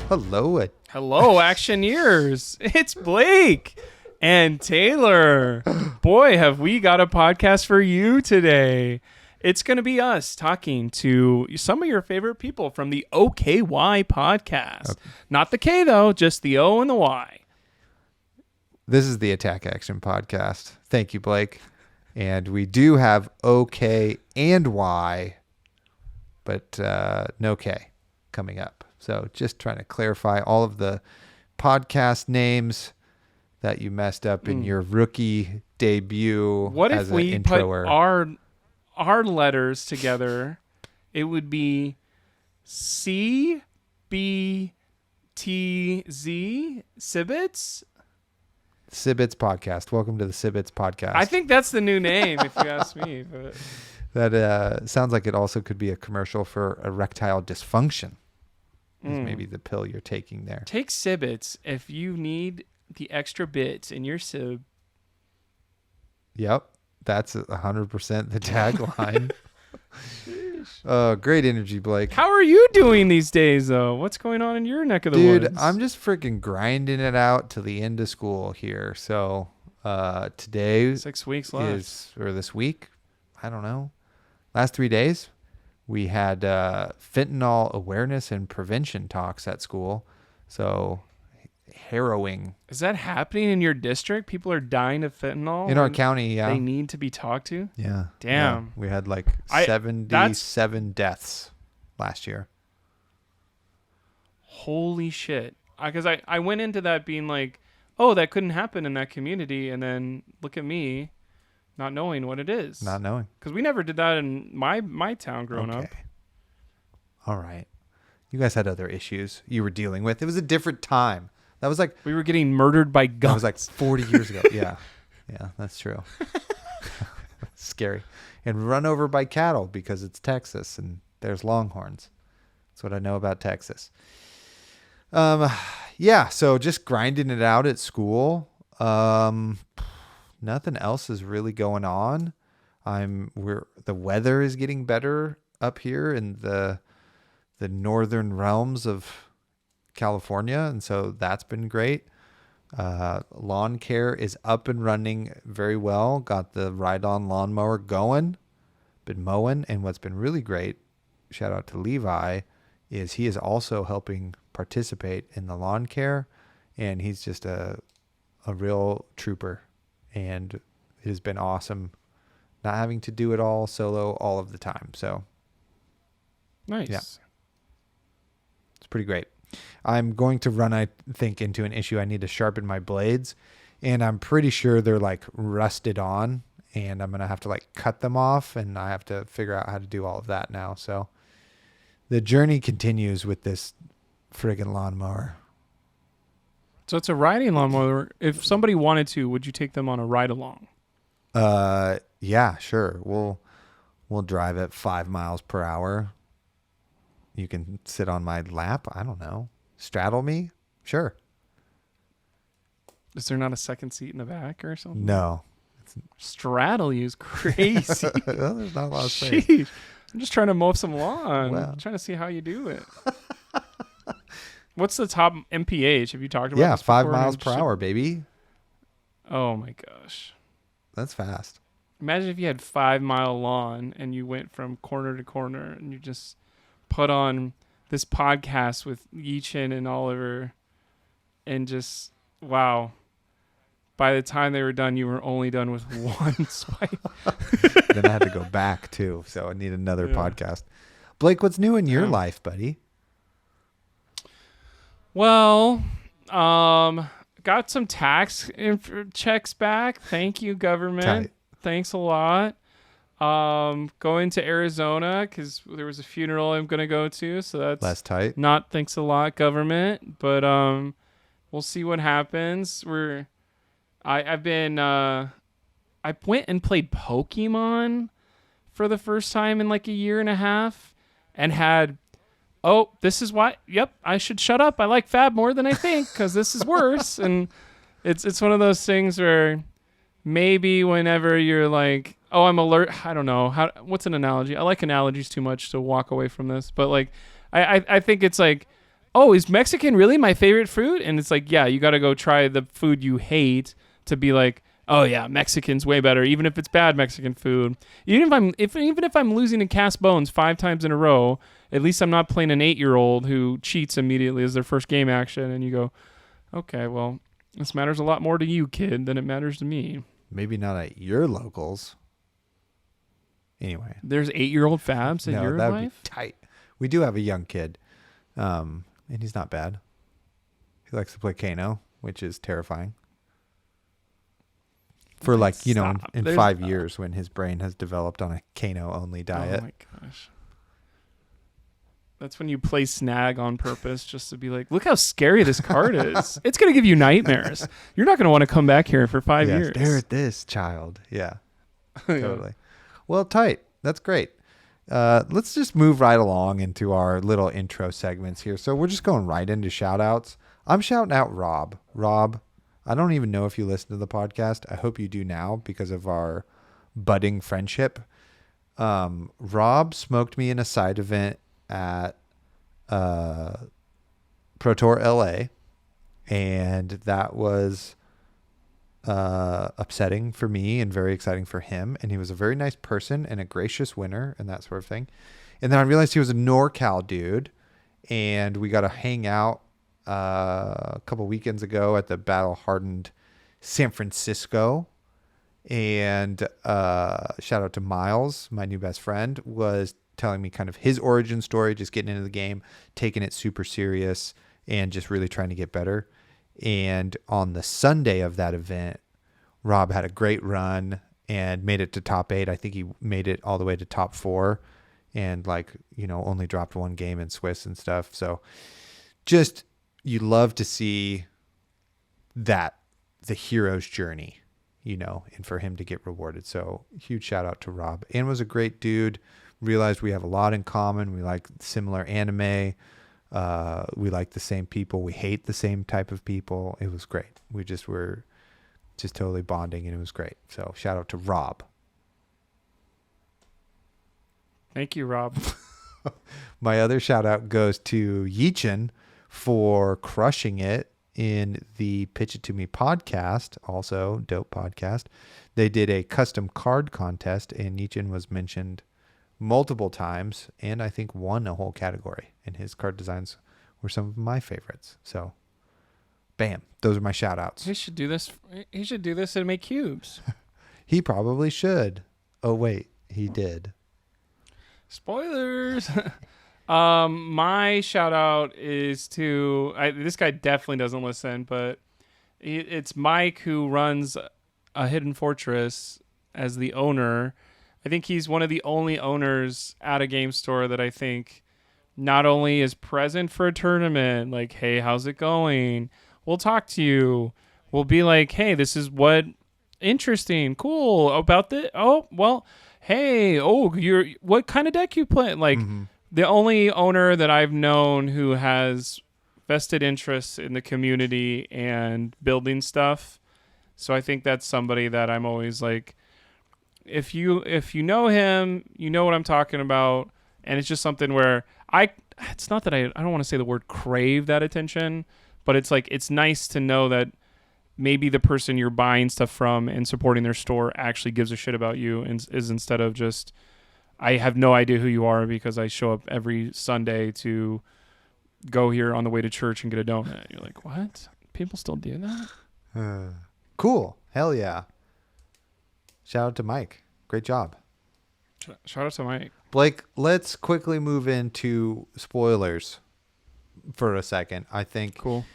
Hello. Hello, Actioneers. It's Blake and Taylor. Boy, have we got a podcast for you today. It's going to be us talking to some of your favorite people from the OK&Y podcast. Okay. Not the K, though, just the O and the Y. This is the Attack Action podcast. Thank you, Blake. And we do have OK and Y, but no K coming up. So just trying to clarify all of the podcast names that you messed up in your rookie debut. What as if we an put introer. our letters together? It would be CBTZ Sibbits. Sibbits podcast. Welcome to the Sibbits podcast. I think that's the new name, if you ask me. But that sounds like it also could be a commercial for erectile dysfunction. Is maybe the pill you're taking there. Take Sibbits if you need the extra bits in your sib. Yep. That's 100% the tagline. Great energy, Blake. How are you doing these days, though? What's going on in your neck of the woods? Dude, I'm just freaking grinding it out to the end of school here. So today 6 weeks left. Or this week, I don't know. Last 3 days, we had fentanyl awareness and prevention talks at school. So harrowing. Is that happening in your district? People are dying of fentanyl? In our county, yeah. They need to be talked to? Yeah. Damn. Yeah. We had like 77 deaths last year. Holy shit. Because I went into that being like, oh, that couldn't happen in that community. And then look at me not knowing what it is. Not knowing. Because we never did that in my town growing up. All right. You guys had other issues you were dealing with. It was a different time. That was like... We were getting murdered by guns. That was like 40 years ago. Yeah. Yeah, that's true. Scary. And run over by cattle because it's Texas and there's longhorns. That's what I know about Texas. Yeah, so just grinding it out at school. Nothing else is really going on. The weather is getting better up here in the northern realms of California, and so that's been great. Lawn care is up and running very well. Got the ride-on lawnmower going. Been mowing, and what's been really great, shout out to Levi, is he is also helping participate in the lawn care, and he's just a real trooper. And it has been awesome not having to do it all solo all of the time. So nice. Yeah. It's pretty great. I'm going to run, I think, into an issue. I need to sharpen my blades, and I'm pretty sure they're like rusted on, and I'm going to have to like cut them off, and I have to figure out how to do all of that now. So the journey continues with this friggin' lawnmower. So it's a riding lawnmower. If somebody wanted to, would you take them on a ride along? Yeah, sure. We'll drive at 5 miles per hour. You can sit on my lap. I don't know. Straddle me? Sure. Is there not a second seat in the back or something? No. Straddle you is crazy. Well, there's not a lot of space. Jeez. I'm just trying to mow some lawn. Well. I'm trying to see how you do it. What's the top MPH? Have you talked about this 5 before? miles per hour, baby. Oh, my gosh. That's fast. Imagine if you had 5 mile lawn and you went from corner to corner and you just put on this podcast with Yichin and Oliver and just, wow. By the time they were done, you were only done with one swipe. Then I had to go back, too. So I need another podcast. Blake, what's new in your life, buddy? Well, got some tax checks back. Thank you, government. Tight. Thanks a lot. Going to Arizona because there was a funeral I'm going to go to. So that's less tight. Not thanks a lot, government. But we'll see what happens. I went and played Pokemon for the first time in like a year and a half and had... Oh, this is why. Yep, I should shut up. I like FaB more than I think because this is worse. And it's one of those things where maybe whenever you're like, oh, I'm alert. I don't know. What's an analogy? I like analogies too much to walk away from this. But like, I think it's like, oh, is Mexican really my favorite food? And it's like, yeah, you got to go try the food you hate to be like, oh yeah, Mexican's way better, even if it's bad Mexican food. Even if I'm losing to cast bones 5 times in a row, at least I'm not playing an 8-year-old who cheats immediately as their first game action. And you go, okay, well, this matters a lot more to you, kid, than it matters to me. Maybe not at your locals. Anyway, there's 8-year-old FaBs in your that would life. be tight. We do have a young kid, and he's not bad. He likes to play Kano, which is terrifying. For in 5 years when his brain has developed on a Kano-only diet. Oh my gosh. That's when you play Snag on purpose just to be like, look how scary this card is. It's going to give you nightmares. You're not going to want to come back here for 5 years. Stare at this, child. Yeah, totally. Well, tight. That's great. Let's just move right along into our little intro segments here. So we're just going right into shout-outs. I'm shouting out Rob. Rob, I don't even know if you listen to the podcast. I hope you do now because of our budding friendship. Rob smoked me in a side event at Pro Tour LA, and that was upsetting for me and very exciting for him. And he was a very nice person and a gracious winner and that sort of thing. And then I realized he was a NorCal dude, and we got to hang out a couple weekends ago at the battle-hardened San Francisco. And shout out to Miles, my new best friend, was telling me kind of his origin story, just getting into the game, taking it super serious, and just really trying to get better. And on the Sunday of that event, Rob had a great run and made it to top 8. I think he made it all the way to top 4 and only dropped 1 game in Swiss and stuff. So just, you love to see that, the hero's journey, and for him to get rewarded. So huge shout out to Rob, and was a great dude. Realized we have a lot in common. We like similar anime. We like the same people. We hate the same type of people. It was great. We just were just totally bonding, and it was great. So shout out to Rob. Thank you, Rob. My other shout out goes to Yichin for crushing it in the Pitch It To Me podcast, also dope podcast. They did a custom card contest, and Yichin was mentioned multiple times, and I think won a whole category, and his card designs were some of my favorites. So bam, those are my shout outs. He should do this and make cubes. He probably should. Oh wait, he did. Spoilers. My shout out is to this guy definitely doesn't listen, but it's Mike, who runs a Hidden Fortress as the owner. I think he's one of the only owners at a game store that I think not only is present for a tournament, like, hey, how's it going? We'll talk to you. We'll be like, hey, this is what interesting, cool about this. Oh, well, hey, what kind of deck you play? Like, the only owner that I've known who has vested interests in the community and building stuff. So I think that's somebody that I'm always like, if you know him, you know what I'm talking about. And it's just something where it's not that I don't want to say the word crave that attention, but it's like, it's nice to know that maybe the person you're buying stuff from and supporting their store actually gives a shit about you, and is instead of just, I have no idea who you are because I show up every Sunday to go here on the way to church and get a donut. You're like, what? People still do that? Cool. Hell yeah. Shout out to Mike. Great job. Shout out to Mike. Blake, let's quickly move into spoilers for a second. I think cool.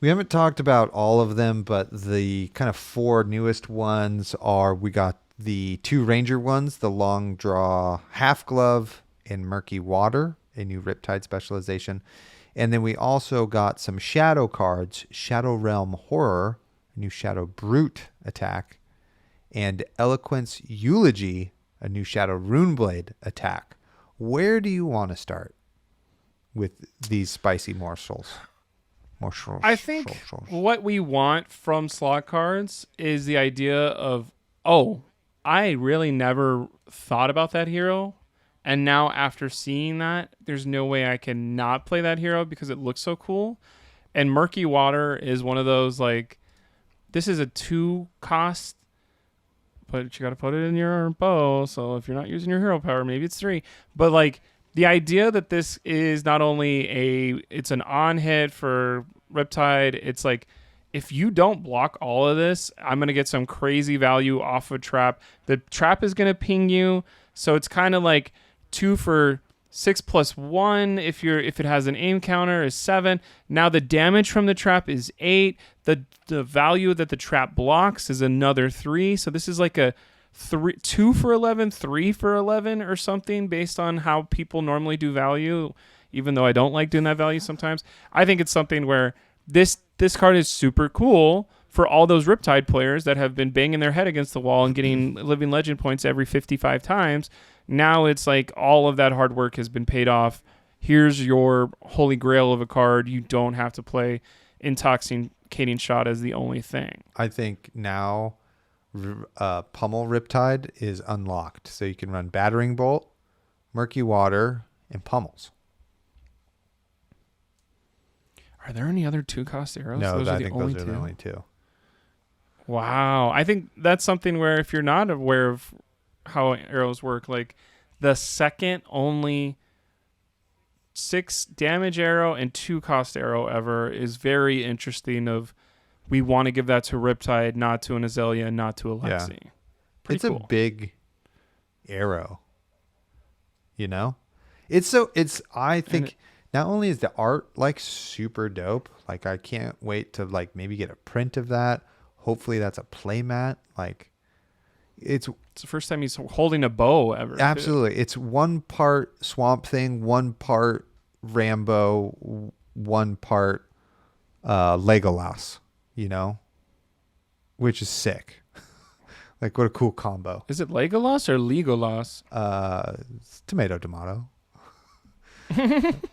We haven't talked about all of them, but the kind of 4 newest ones are, we got the 2 Ranger ones, the Long Draw Half Glove and Murky Water, a new Riptide specialization. And then we also got some Shadow cards, Shadow Realm Horror, a new Shadow Brute attack, and Eloquence Eulogy, a new Shadow Runeblade attack. Where do you want to start with these spicy morsels? I think what we want from slot cards is the idea of, oh, I really never thought about that hero, And now after seeing that, there's no way I can not play that hero because it looks so cool. And Murky Water is one of those, like, this is a 2 cost, but you got to put it in your bow. So if you're not using your hero power, maybe it's 3. But like the idea that this is not only it's an on hit for Riptide, it's like, if you don't block all of this, I'm going to get some crazy value off a trap. The trap is going to ping you. So it's kind of like 2 for 6+1. If it has an aim counter is 7. Now the damage from the trap is 8. The value that the trap blocks is another 3. So this is like a 2 for 11, 3 for 11 or something based on how people normally do value, even though I don't like doing that value sometimes. I think it's something where this card is super cool for all those Riptide players that have been banging their head against the wall and getting Living Legend points every 55 times. Now it's like all of that hard work has been paid off. Here's your holy grail of a card. You don't have to play Intoxicating Shot as the only thing. I think now Pummel Riptide is unlocked. So you can run Battering Bolt, Murky Water, and Pummels. Are there any other 2-cost arrows? No, those I are the think only those are two? the only 2. Wow. I think that's something where if you're not aware of how arrows work, like the second only 6 damage arrow and 2-cost arrow ever is very interesting. We want to give that to Riptide, not to an Azalea, not to a Lexi. Yeah. Pretty It's cool. a big arrow. You know? I think not only is the art like super dope, like I can't wait to like maybe get a print of that. Hopefully that's a playmat. Like it's the first time he's holding a bow ever. Absolutely. Too. It's 1 part Swamp Thing, 1 part Rambo, 1 part Legolas, you know? Which is sick. Like what a cool combo. Is it Legolas or Legolas? It's tomato.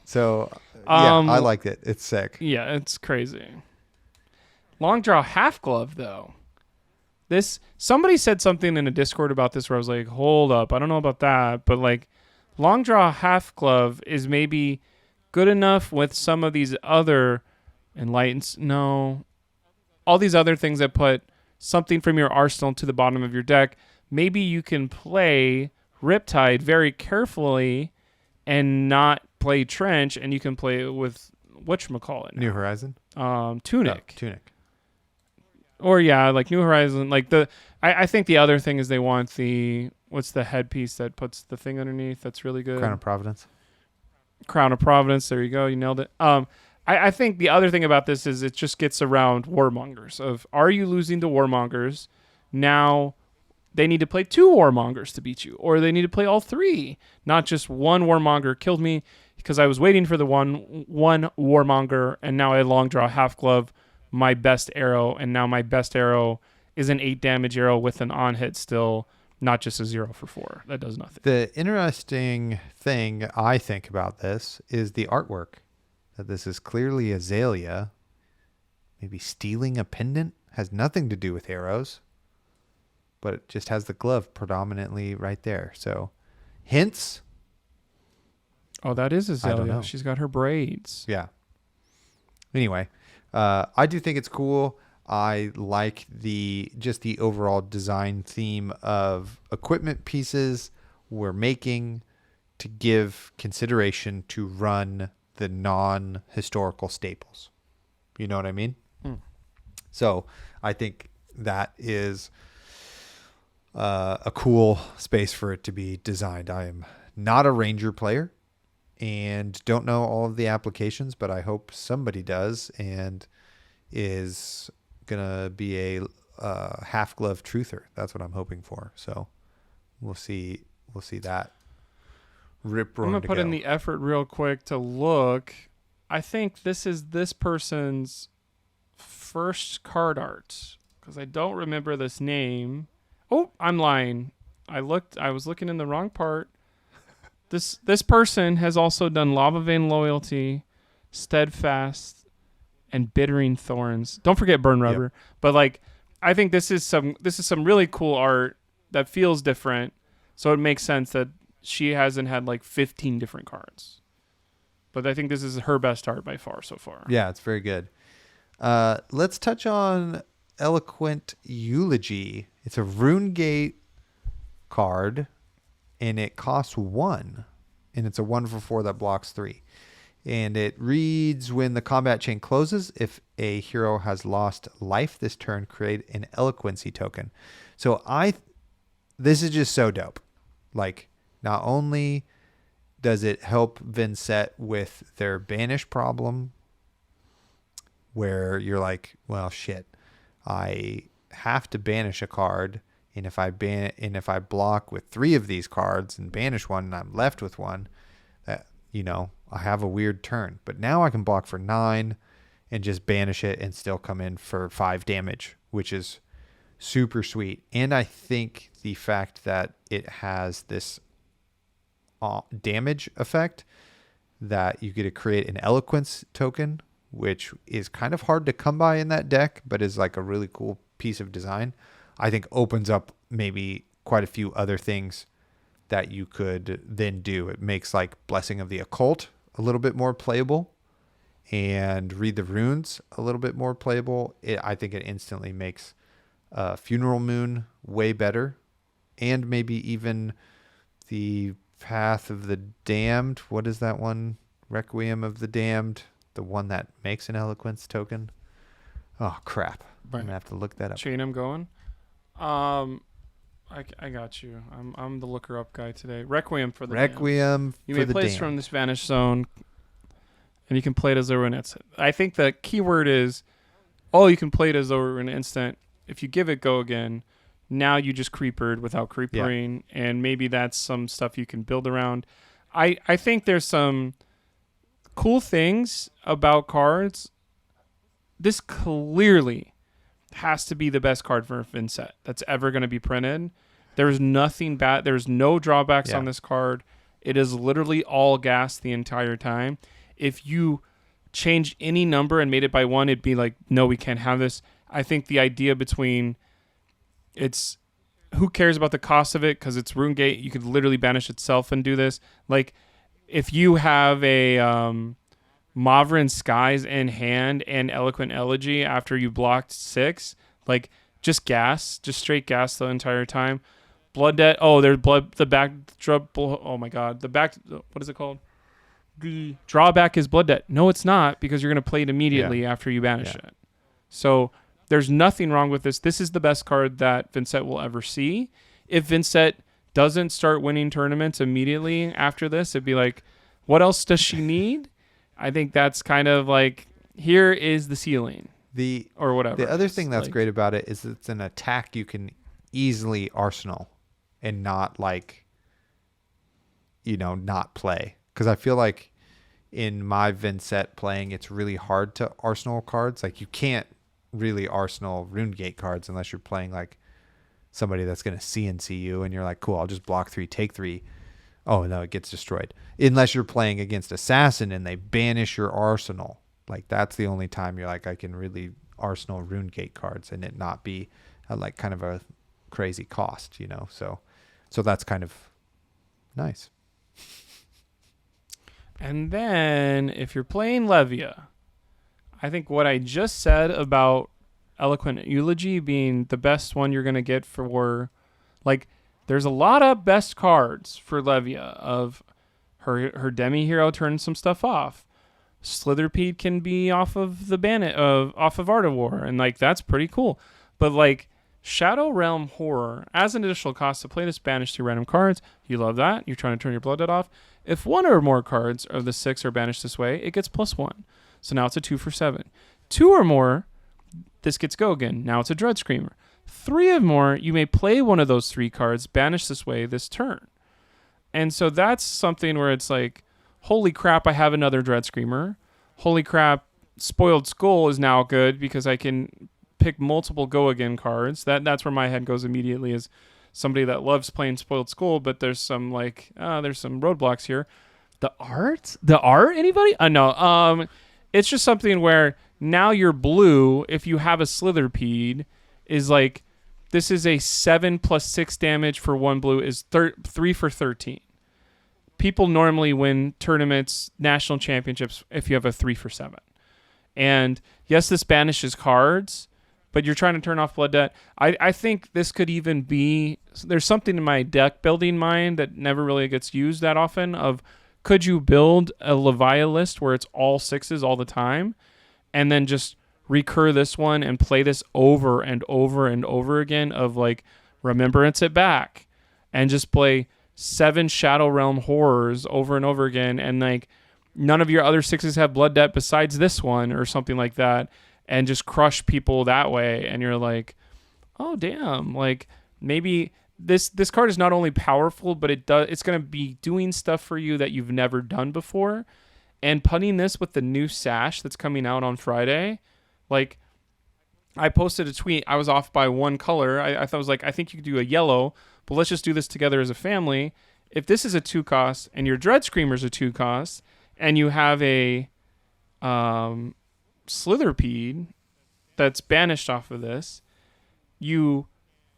So yeah, I liked it. It's sick. Yeah, it's crazy. Long draw half glove though. Somebody said something in a Discord about this where I was like, hold up, I don't know about that, but like long draw half glove is maybe good enough with some of these other all these other things that put something from your arsenal to the bottom of your deck. Maybe you can play Riptide very carefully and not play Trench, and you can play it with whatchamacallit now? New Horizon? Tunic. Oh, Tunic. Or yeah, like New Horizon. Like I think the other thing is they want what's the headpiece that puts the thing underneath that's really good? Crown of Providence. Crown of Providence. There you go. You nailed it. I think the other thing about this is it just gets around warmongers of, are you losing to warmongers? Now they need to play 2 warmongers to beat you, or they need to play all 3, not just 1 warmonger killed me because I was waiting for the one warmonger, and now I long draw half glove, my best arrow, and now my best arrow is an 8 damage arrow with an on hit still, not just a 0 for 4. That does nothing. The interesting thing I think about this is the artwork. That this is clearly Azalea. Maybe stealing a pendant has nothing to do with arrows, but it just has the glove predominantly right there. So, hints. Oh, that is I don't Azalea. know. She's got her braids. Yeah. Anyway, I do think it's cool. I like the overall design theme of equipment pieces we're making to give consideration to run the non-historical staples. You know what I mean? So I think that is a cool space for it to be designed. I am not a Ranger player and don't know all of the applications, but I hope somebody does and is gonna be a half glove truther. That's what I'm hoping for. So we'll see that. I'm gonna put in the effort real quick to look. I think this is this person's first card art because I don't remember this name. Oh, I'm lying. I was looking in the wrong part. This person has also done Lava Vein Loyalty, Steadfast, and Bittering Thorns. Don't forget Burn Rubber. Yep. But like, I think this is some really cool art that feels different. So it makes sense that she hasn't had like 15 different cards. But I think this is her best art by far so far. Yeah, it's very good. Let's touch on Eloquent Eulogy. It's a RuneGate card, and it costs 1. And it's a 1/4 that blocks 3. And it reads, when the combat chain closes, if a hero has lost life this turn, create an eloquency token. So this is just so dope. Like, not only does it help Vincent with their banish problem, where you're like, well, shit, I have to banish a card, and if I block with 3 of these cards and banish one, and I'm left with one, that, you know, I have a weird turn. But now I can block for 9 and just banish it and still come in for 5 damage, which is super sweet. And I think the fact that it has this damage effect, that you get to create an eloquence token, which is kind of hard to come by in that deck, but is like a really cool piece of design, I think opens up maybe quite a few other things that you could then do. It makes like Blessing of the Occult a little bit more playable, and Read the Runes a little bit more playable. I think it instantly makes Funeral Moon way better, and maybe even the Path of the Damned. What is that one? Requiem of the Damned, the one that makes an eloquence token. Oh crap! Right. I'm gonna have to look that up. Chain, I'm going. I got you. I'm the looker up guy today. Requiem for the Requiem. You may play this from this Vanish Zone, and you can play it as though we're an instant. I think the key word is, you can play it as though we're an instant. If you give it go again, now you just creepered without creepering, and maybe that's some stuff you can build around. I think there's some cool things about cards. This clearly has to be the best card for Vincent that's ever going to be printed. There's nothing bad. There's no drawbacks on this card. It is literally all gas the entire time. If you changed any number and made it by 1, it'd be like, no, we can't have this. I think the idea between who cares about the cost of it, because it's RuneGate, you could literally banish itself and do this. Like, if you have a Maverin Skies in hand and Eloquent Elegy after you blocked 6, like, just straight gas the entire time. Blood Debt. Oh, there's the backdrop. Oh my God. What is it called? The drawback is Blood Debt. No, it's not, because you're going to play it immediately after you banish it. So there's nothing wrong with this. This is the best card that Vincent will ever see. If Vincent doesn't start winning tournaments immediately after this, it'd be like, what else does she need? I think that's kind of like, here is the ceiling. Or whatever. The other thing that's great about it is it's an attack you can easily arsenal and not not play. Because I feel like in my Vincent playing, it's really hard to arsenal cards. Like, you can't really arsenal RuneGate cards unless you're playing like somebody that's going to CNC you, and you're like, cool, I'll just block 3, take 3. Oh no, it gets destroyed. Unless you're playing against Assassin and they banish your arsenal. Like, that's the only time you're like, I can really arsenal RuneGate cards and it not be like kind of a crazy cost, So that's kind of nice. And then if you're playing Levia, I think what I just said about Eloquent Eulogy being the best one you're going to get for, like, there's a lot of best cards for Levia of her demi-hero turning some stuff off. Slitherpede can be off of the off of Art of War, and like, that's pretty cool. But like, Shadow Realm Horror, as an additional cost to play this, banish 2 random cards. You love that. You're trying to turn your Blood Debt off. If 1 or more cards of the 6 are banished this way, it gets +1. So now it's a 2 for 7. 2 or more, this gets go again. Now it's a Dread Screamer. 3 or more, you may play one of those 3 cards banished this way this turn. And so that's something where it's like, holy crap, I have another Dread Screamer. Holy crap, Spoiled Skull is now good because I can pick multiple go again cards. That's where my head goes immediately, is somebody that loves playing Spoiled Skull, but there's some there's some roadblocks here. The art, anybody? No. It's just something where now you're blue. If you have a Slitherpede, is like, this is a 7 + 6 damage for 1 blue is 3 for 13. people normally win tournaments, national championships, if you have a 3 for 7. And yes, this banishes cards, but you're trying to turn off Blood Debt. I think this could even be, there's something in my deck building mind that never really gets used that often of, could you build a Leviathan list where it's all 6s all the time and then just recur this one and play this over and over and over again of like Remembrance It Back and just play 7 Shadow Realm horrors over and over again, and like none of your other 6s have Blood Debt besides this one or something like that, and just crush people that way. And you're like, oh damn, like maybe this card is not only powerful, but it's going to be doing stuff for you that you've never done before. And putting this with the new Sash that's coming out on Friday, like I posted a tweet, I was off by one color. I thought, I was like, I think you could do a yellow, but let's just do this together as a family. If this is a 2 cost and your Dread Screamer's a 2 cost and you have a Slitherpede that's banished off of this, you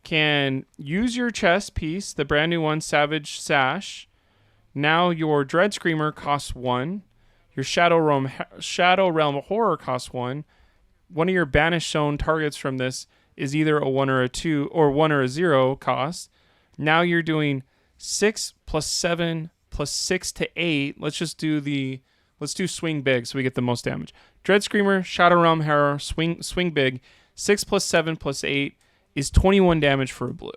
can use your chess piece, the brand new one, Savage Sash. Now your Dread Screamer costs 1. Your Shadow Realm Horror costs 1. One of your banished zone targets from this is either a 1 or a 2 or 1 or a 0 cost. Now you're doing 6 plus 7 plus 6 to 8. Let's do swing big so we get the most damage. Dread Screamer, Shadow Realm Horror, swing big. 6 plus 7 plus 8 is 21 damage for a blue.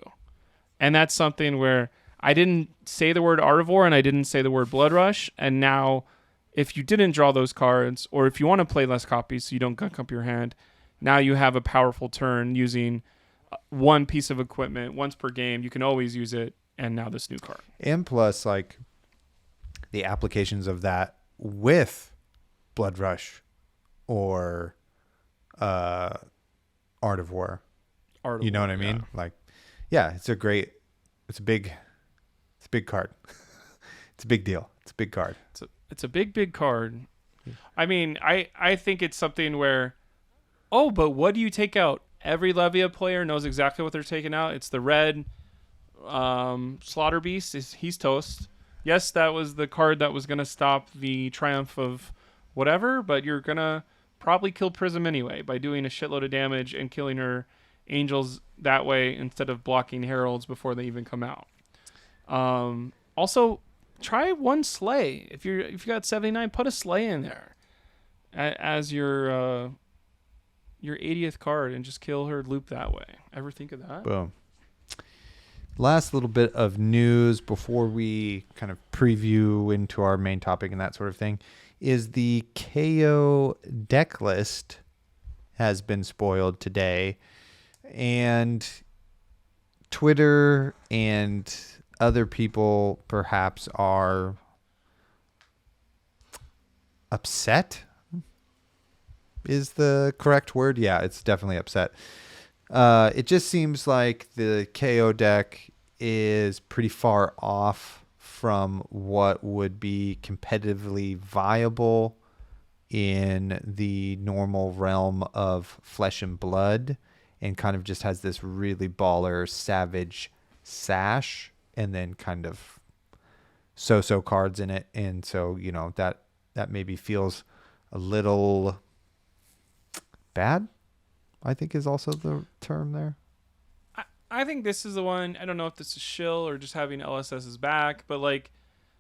And that's something where I didn't say the word Artivore and I didn't say the word Blood Rush. And now if you didn't draw those cards, or if you want to play less copies so you don't gunk up your hand, now you have a powerful turn using one piece of equipment once per game. You can always use it. And now this new card. And plus, like, the applications of that with Blood Rush or Art of War. You know what I mean? Yeah. Like, yeah, it's a big card. It's a big deal. It's a big card. It's a big card. I mean, I think it's something where, oh, but what do you take out? Every Levia player knows exactly what they're taking out. It's the red Slaughter Beast. He's toast. Yes, that was the card that was going to stop the triumph of whatever, but you're going to probably kill Prism anyway by doing a shitload of damage and killing her angels that way instead of blocking heralds before they even come out. Also, try one Slay. If you got 79, put a Slay in there as your 80th card and just kill her loop that way. Ever think of that? Boom. Last little bit of news before we kind of preview into our main topic and that sort of thing is the KO deck list has been spoiled today, and Twitter and other people perhaps are upset is the correct word. Yeah, it's definitely upset. It just seems like the KO deck is pretty far off from what would be competitively viable in the normal realm of Flesh and Blood, and kind of just has this really baller Savage Sash and then kind of so cards in it. And so, you know, that maybe feels a little bad, I think is also the term there. I think this is the one. I don't know if this is shill or just having LSS's back, but like,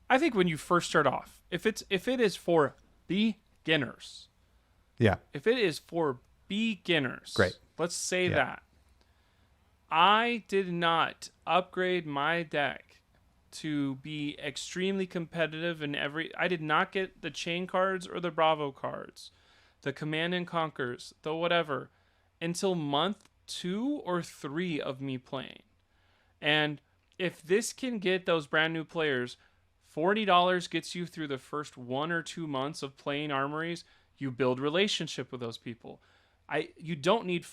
I think when you first start off, if it is for beginners, yeah. If it is for beginners, great. Let's say that. I did not upgrade my deck to be extremely competitive in I did not get the chain cards or the Bravo cards, the Command and Conquers, the whatever, until month 2 or 3 of me playing. And if this can get those brand new players, $40 gets you through the first 1 or 2 months of playing Armories. You build relationship with those people. You don't need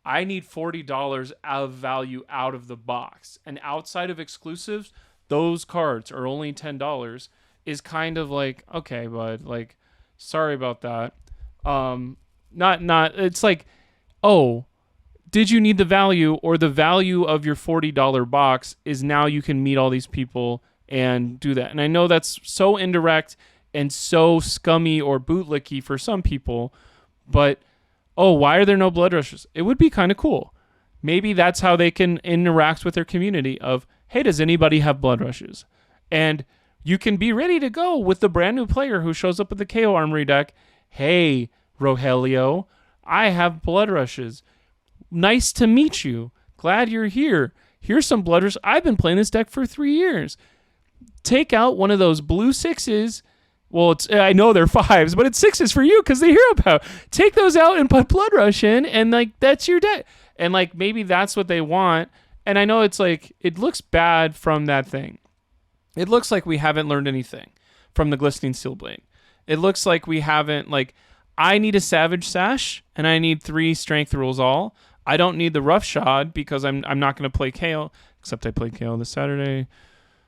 I need $40 of value out of the box. And outside of exclusives, those cards are only $10 is kind of like, okay, bud, like, sorry about that. It's like, oh, did you need the value, or the value of your $40 box is now you can meet all these people and do that. And I know that's so indirect and so scummy or bootlicky for some people, but why are there no blood rushes? It would be kind of cool. Maybe that's how they can interact with their community of, hey, does anybody have blood rushes? And you can be ready to go with the brand new player who shows up with the KO Armory deck. Hey, Rogelio, I have blood rushes. Nice to meet you. Glad you're here. Here's some blood rushes. I've been playing this deck for 3 years. Take out one of those blue 6s. Well, I know they're 5s, but it's 6s for you because they hear about. Take those out and put blood rush in, and like that's your deck. And like maybe that's what they want. And I know it's like it looks bad from that thing. It looks like we haven't learned anything from the Glistening Steel Blade. It looks like we haven't, like, I need a Savage Sash and I need 3 Strength Rules All. I don't need the Roughshod because I'm not going to play KO, except I played KO this Saturday,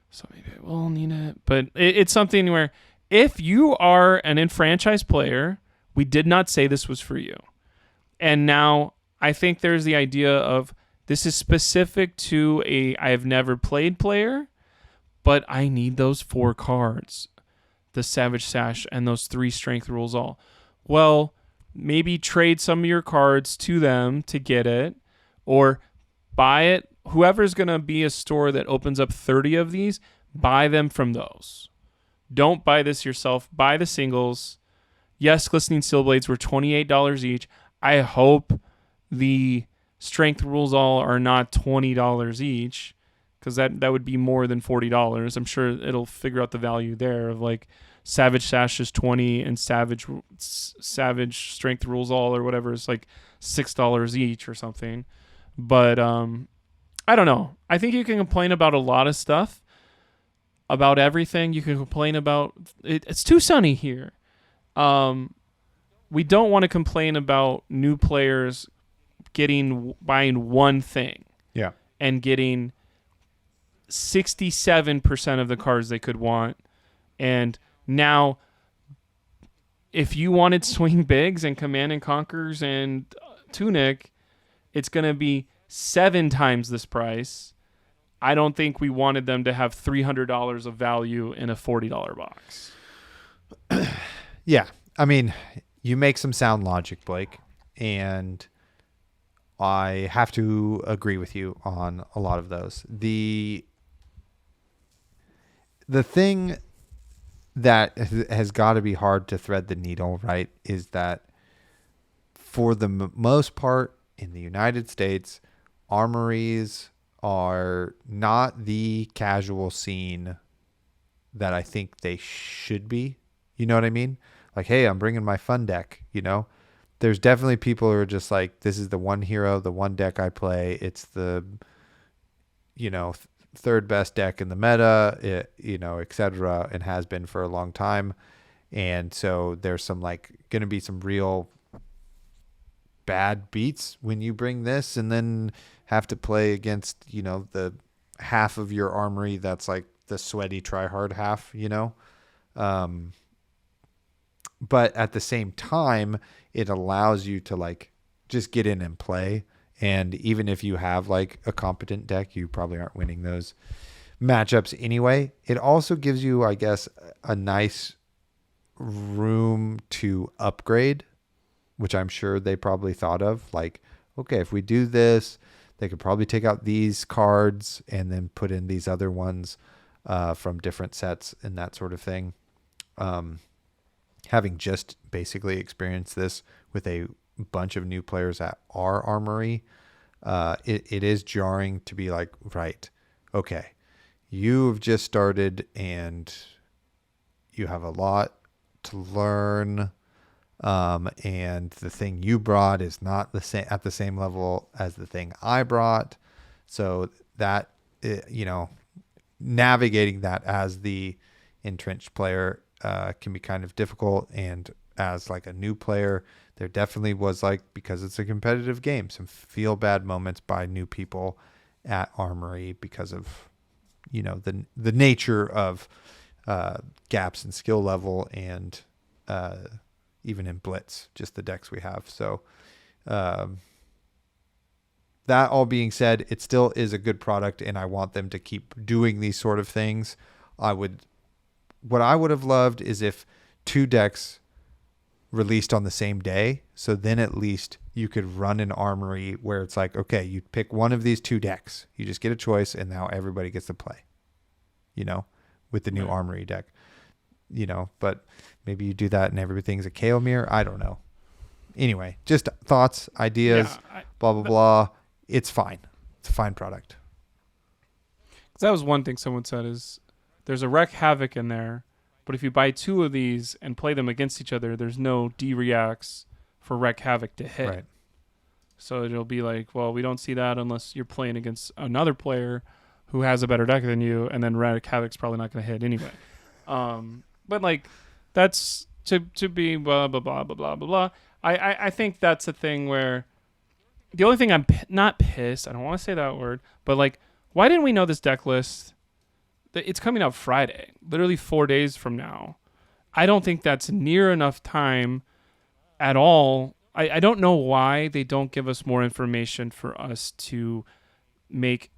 so maybe I will need it. But it's something where if you are an enfranchised player, we did not say this was for you. And now I think there's the idea of this is specific to a I have never played player, but I need those 4 cards, the Savage Sash and those 3 Strength Rules All. Well, maybe trade some of your cards to them to get it, or buy it. Whoever's going to be a store that opens up 30 of these, buy them from those. Don't buy this yourself. Buy the singles. Yes, Glistening Steel Blades were $28 each. I hope the Strength Rules All are not $20 each, because that would be more than $40. I'm sure it'll figure out the value there of like Savage Sash is $20 and Savage Strength Rules All or whatever is like $6 each or something. But I don't know. I think you can complain about a lot of stuff, about everything. You can complain about it's too sunny here. We don't want to complain about new players buying one thing. Yeah. And getting 67% of the cards they could want. And now, if you wanted Swing Bigs and Command and Conquers and Tunic, it's going to be 7 times this price. I don't think we wanted them to have $300 of value in a $40 box. Yeah. I mean, you make some sound logic, Blake, and I have to agree with you on a lot of those. The thing that has got to be hard to thread the needle, right, is that for the most part in the United States, armories are not the casual scene that I think they should be. You know what I mean? Like, hey, I'm bringing my fun deck, you know? There's definitely people who are just like, this is the one hero, the one deck I play. It's the, third best deck in the meta, et cetera, and has been for a long time. And so there's going to be some real bad beats when you bring this and then have to play against, the half of your armory that's like the sweaty tryhard half, but at the same time, it allows you to just get in and play. And even if you have a competent deck, you probably aren't winning those matchups anyway. It also gives you, I guess, a nice room to upgrade, which I'm sure they probably thought of. Okay, if we do this, they could probably take out these cards and then put in these other ones from different sets and that sort of thing. Having just basically experienced this with a bunch of new players at our armory, it is jarring to be like, right, okay, you've just started and you have a lot to learn, and the thing you brought is not at the same level as the thing I brought, so that navigating that as the entrenched player can be kind of difficult. And as a new player, there definitely was because it's a competitive game, some feel bad moments by new people at Armory because of, the nature of gaps in skill level and even in Blitz, just the decks we have. So that all being said, it still is a good product and I want them to keep doing these sort of things. What I would have loved is if 2 decks released on the same day. So then at least you could run an armory where it's like, okay, you pick one of these 2 decks. You just get a choice and now everybody gets to play, with the new armory deck, but maybe you do that and everything's a KO mirror. I don't know. Anyway, just thoughts, ideas, blah, blah, blah. It's fine. It's a fine product. That was one thing someone said is there's a Wreck Havoc in there, but if you buy 2 of these and play them against each other, there's no D-reacts for Wreck Havoc to hit. Right. So it'll be like, well, we don't see that unless you're playing against another player who has a better deck than you, and then Wreck Havoc's probably not going to hit anyway. But like, that's to be blah, blah, blah, blah, blah, blah, blah. I think that's a thing where the only thing I'm not pissed, I don't want to say that word, but like, why didn't we know this deck list? It's coming out Friday, literally 4 days from now. I don't think that's near enough time at all. I don't know why they don't give us more information for us to make,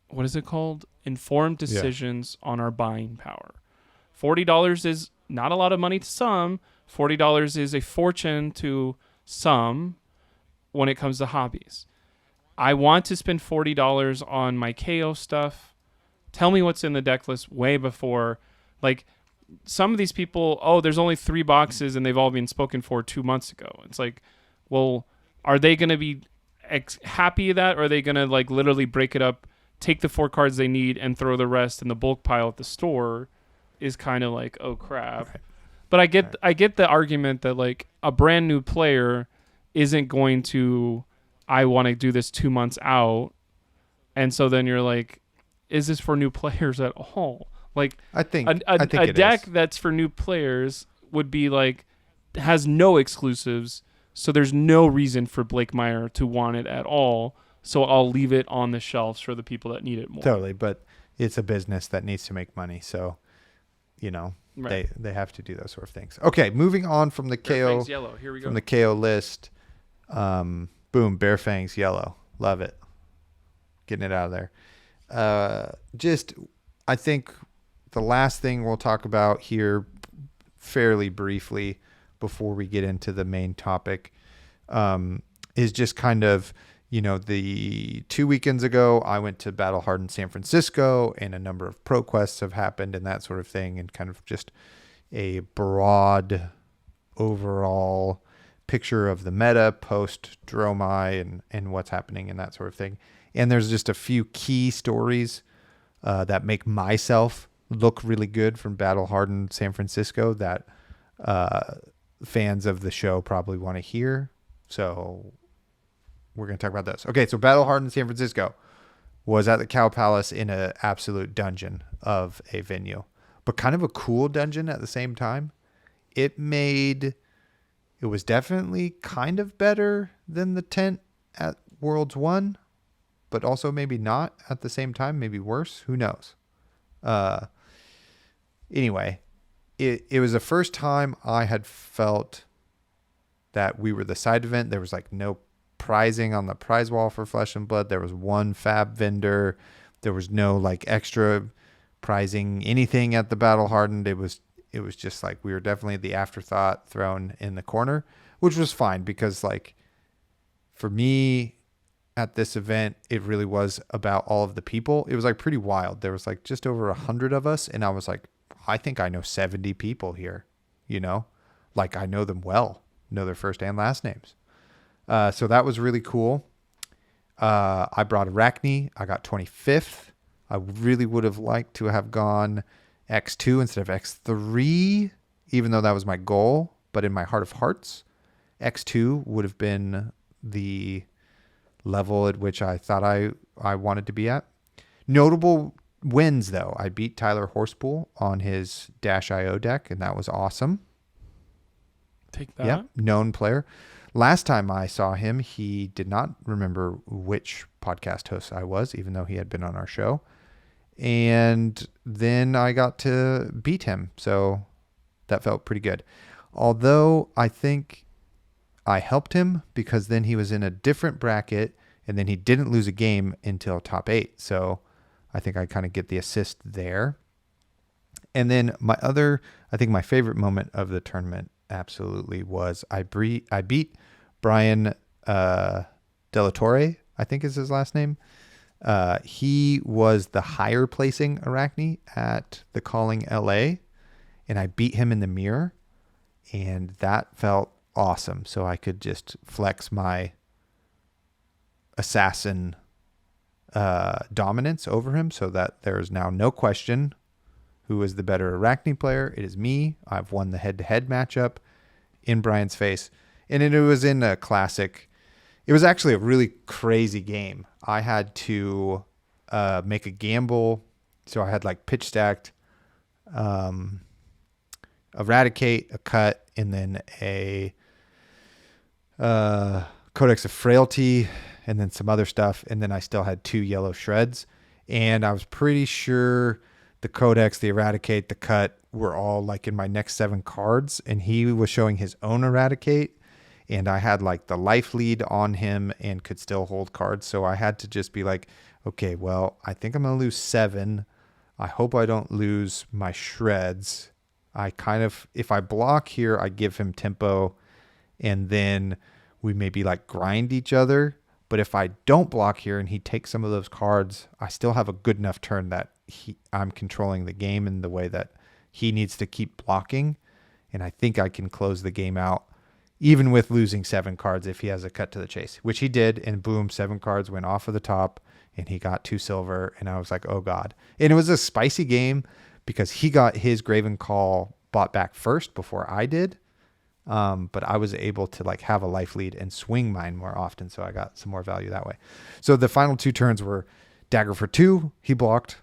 what is it called? Informed decisions on our buying power. $40 is not a lot of money to some. $40 is a fortune to some when it comes to hobbies. I want to spend $40 on my KO stuff. Tell me what's in the deck list way before. Like, some of these people, there's only 3 boxes and they've all been spoken for 2 months ago. It's like, well, are they going to be happy with that, or are they going to like literally break it up, take the 4 cards they need and throw the rest in the bulk pile at the store? Is kind of like, oh crap. Right. But I get the argument that like a brand new player isn't going to, I want to do this 2 months out. And so then you're like, is this for new players at all? Like, I think a deck that's for new players would be like, has no exclusives. So there's no reason for Blake Meyer to want it at all. So I'll leave it on the shelves for the people that need it more. Totally. But it's a business that needs to make money. So, right. they have to do those sort of things. Okay. Moving on from the KO, yellow. Here we go. From the KO list. Boom, Bare Fangs yellow. Love it. Getting it out of there. I think the last thing we'll talk about here fairly briefly before we get into the main topic is just kind of, the 2 weekends ago, I went to Battle Hardened San Francisco and a number of pro quests have happened and that sort of thing, and kind of just a broad overall picture of the meta post Dromai and what's happening and that sort of thing. And there's just a few key stories that make myself look really good from Battle Hardened San Francisco that fans of the show probably want to hear. So we're going to talk about those. Okay, so Battle Hardened San Francisco was at the Cow Palace in an absolute dungeon of a venue, but kind of a cool dungeon at the same time. It was definitely kind of better than the tent at Worlds 1, but also maybe not at the same time, maybe worse. Who knows? Anyway, it was the first time I had felt that we were the side event. There was like no prizing on the prize wall for Flesh and Blood. There was one FaB vendor. There was no like extra prizing anything at the Battle Hardened. It was just like we were definitely the afterthought thrown in the corner, which was fine because like for me at this event, it really was about all of the people. It was like pretty wild. There was like just over 100 of us. And I was like, I think I know 70 people here, like I know them well, know their first and last names. So that was really cool. I brought Arachne. I got 25th. I really would have liked to have gone X2 instead of X3, even though that was my goal. But in my heart of hearts, X2 would have been the level at which I thought I wanted to be at. Notable wins, though. I beat Tyler Horsepool on his Dash.io deck, and that was awesome. Take that. Yeah, known player. Last time I saw him, he did not remember which podcast host I was, even though he had been on our show. And then I got to beat him, so that felt pretty good. Although I think I helped him because then he was in a different bracket, and then he didn't lose a game until top 8. So I think I kind of get the assist there. And then I think my favorite moment of the tournament absolutely was I beat Brian Delatorre, I think is his last name. He was the higher placing Arachne at the Calling LA, and I beat him in the mirror, and that felt awesome. So I could just flex my assassin dominance over him, so that there's now no question who is the better Arachne player. It is me. I've won the head-to-head matchup in Brian's face, and it was in a classic. It was actually a really crazy game. I had to make a gamble, so I had like pitch stacked, Eradicate, a cut, and then a Codex of Frailty, and then some other stuff, and then I still had 2 yellow shreds, and I was pretty sure the Codex, the Eradicate, the cut were all like in my next 7 cards, and he was showing his own Eradicate, and I had like the life lead on him and could still hold cards. So I had to just be like, okay, well, I think I'm going to lose 7. I hope I don't lose my shreds. If I block here, I give him tempo, and then we maybe like grind each other. But if I don't block here and he takes some of those cards, I still have a good enough turn that I'm controlling the game in the way that he needs to keep blocking. And I think I can close the game out, even with losing 7 cards if he has a cut to the chase, which he did. And boom, 7 cards went off of the top, and he got 2 silver. And I was like, oh God. And it was a spicy game because he got his Graven Call bought back first before I did. But I was able to like have a life lead and swing mine more often. So I got some more value that way. So the final 2 turns were dagger for 2. He blocked,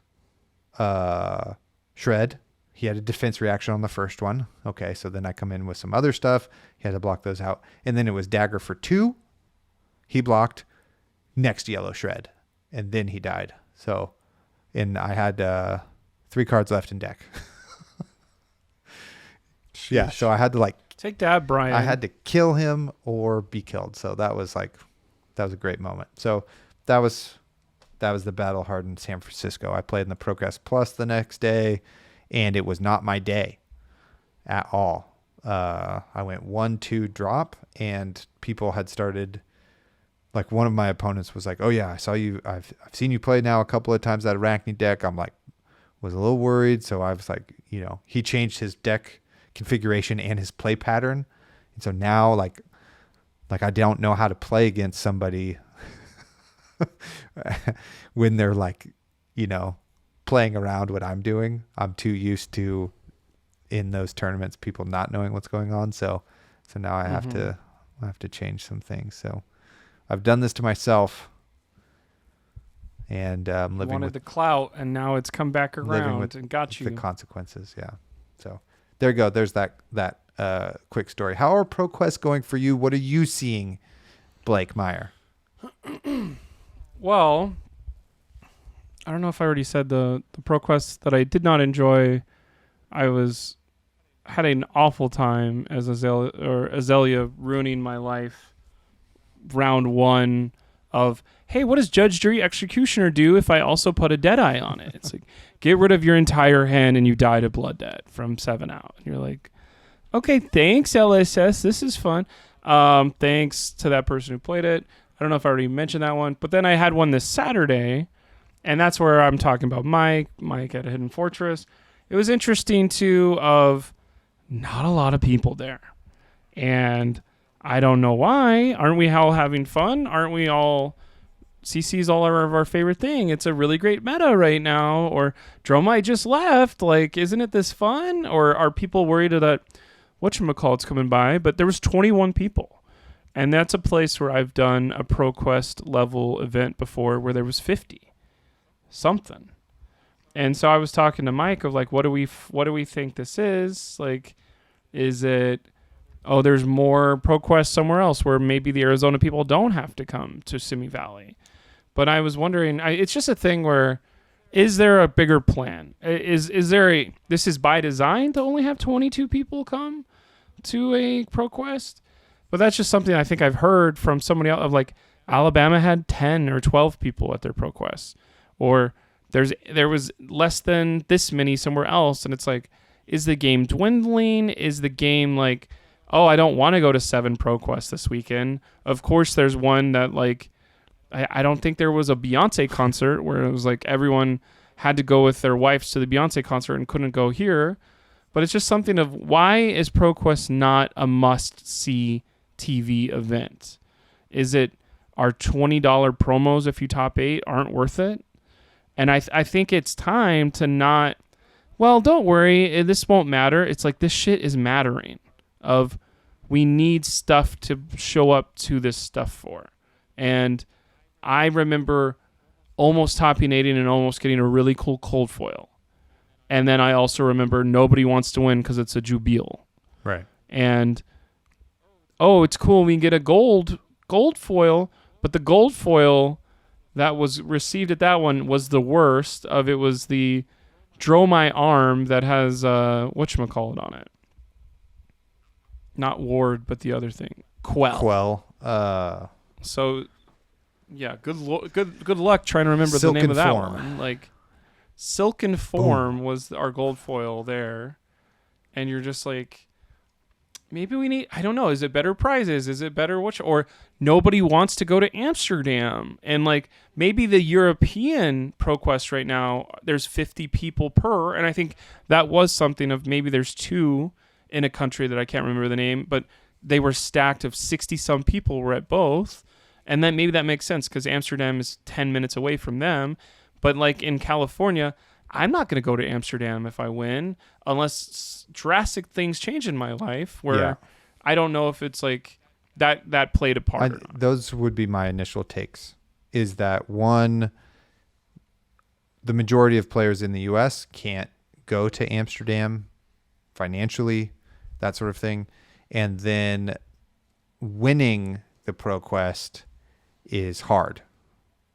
shred. He had a defense reaction on the first one. Okay. So then I come in with some other stuff. He had to block those out. And then it was dagger for 2. He blocked, next yellow shred. And then he died. So, and I had, 3 cards left in deck. Yeah. So I had to like, take that, Brian. I had to kill him or be killed. So that was a great moment. So that was the battle hardened San Francisco. I played in the Procast Plus the next day, and it was not my day at all. I went 1-2 drop, and people had started, like one of my opponents was like, oh yeah, I saw you. I've seen you play now a couple of times that Arachne deck. I'm like, was a little worried. So I was like, he changed his deck configuration and his play pattern, and so now like I don't know how to play against somebody when they're like playing around what I'm doing. I'm too used to in those tournaments people not knowing what's going on, so now I have to change some things. So I've done this to myself, and I'm living wanted with the clout, and now it's come back around and got you the consequences. Yeah. So there you go. There's that quick story. How are ProQuest going for you? What are you seeing, Blake Meyer? Well, I don't know if I already said the ProQuest that I did not enjoy. I had an awful time as Azalea ruining my life. Round 1 of, hey, what does Judge, Jury, Executioner do if I also put a Deadeye on it? It's like, get rid of your entire hand and you die to blood debt from 7 out. And you're like, okay, thanks, LSS. This is fun. Thanks to that person who played it. I don't know if I already mentioned that one. But then I had one this Saturday, and that's where I'm talking about Mike at a Hidden Fortress. It was interesting, too, of not a lot of people there. And I don't know why. Aren't we all having fun? Aren't we all... CC's all of our favorite thing. It's a really great meta right now. Or Dromite just left. Like, isn't it this fun? Or are people worried that whatchamacallit's coming by? But there was 21 people. And that's a place where I've done a ProQuest level event before where there was 50. Something. And so I was talking to Mike of like, what do we think this is? Like, is it... oh, there's more ProQuest somewhere else where maybe the Arizona people don't have to come to Simi Valley. But I was wondering, it's just a thing where, is there a bigger plan? Is there this is by design to only have 22 people come to a ProQuest? But that's just something I think I've heard from somebody else of like, Alabama had 10 or 12 people at their ProQuest. Or there was less than this many somewhere else, and it's like, is the game dwindling? Is the game like, oh, I don't want to go to 7 ProQuest this weekend? Of course, there's one that like, I don't think there was a Beyonce concert where it was like everyone had to go with their wives to the Beyonce concert and couldn't go here. But it's just something of, why is ProQuest not a must-see TV event? Is it our $20 promos if you top 8 aren't worth it? And I think it's time to not, well, don't worry, this won't matter. It's like, this shit is mattering. Of, we need stuff to show up to this stuff for. And I remember almost topping 8 and almost getting a really cool cold foil. And then I also remember nobody wants to win because it's a Jubil. Right. And, oh, it's cool, we can get a gold foil, but the gold foil that was received at that one was the worst of it. Was the Draw My Arm that has whatchamacallit on it. Not Ward, but the other thing. Quell. So, yeah, good luck trying to remember the name of that one. Like, Silken Form was our gold foil there. And you're just like, maybe we need, I don't know, is it better prizes? Is it better or nobody wants to go to Amsterdam? And like, maybe the European ProQuest right now, there's 50 people per, and I think that was something of, maybe there's 2 in a country that I can't remember the name, but they were stacked of 60 some people were at both. And then maybe that makes sense because Amsterdam is 10 minutes away from them. But like in California, I'm not going to go to Amsterdam if I win unless drastic things change in my life where I don't know if it's like that played a part or not. Those would be my initial takes, is that one, the majority of players in the US can't go to Amsterdam financially, that sort of thing. And then winning the ProQuest is hard.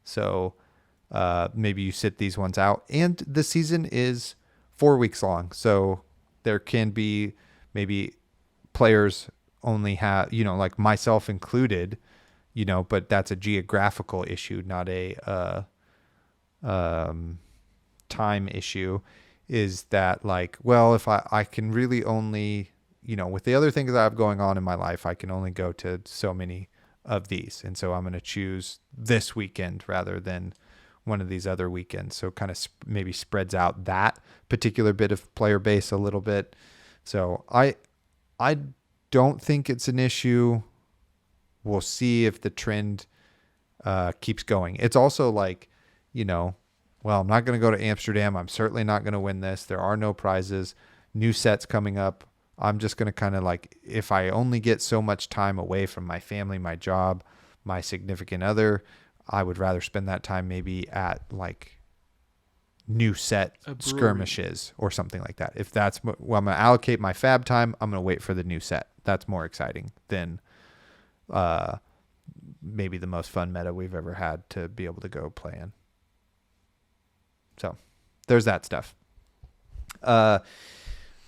So maybe you sit these ones out, and the season is 4 weeks long. So there can be maybe players only have, like myself included, but that's a geographical issue, not a time issue. Is that like, well, if I can really only, with the other things I have going on in my life, I can only go to so many of these. And so I'm going to choose this weekend rather than one of these other weekends. So kind of maybe spreads out that particular bit of player base a little bit. So I don't think it's an issue. We'll see if the trend keeps going. It's also like, well, I'm not going to go to Amsterdam. I'm certainly not going to win this. There are no prizes, new sets coming up. I'm just going to kind of like, if I only get so much time away from my family, my job, my significant other, I would rather spend that time maybe at like new set skirmishes or something like that. If that's I'm going to allocate my FaB time, I'm going to wait for the new set. That's more exciting than maybe the most fun meta we've ever had to be able to go play in. So there's that stuff.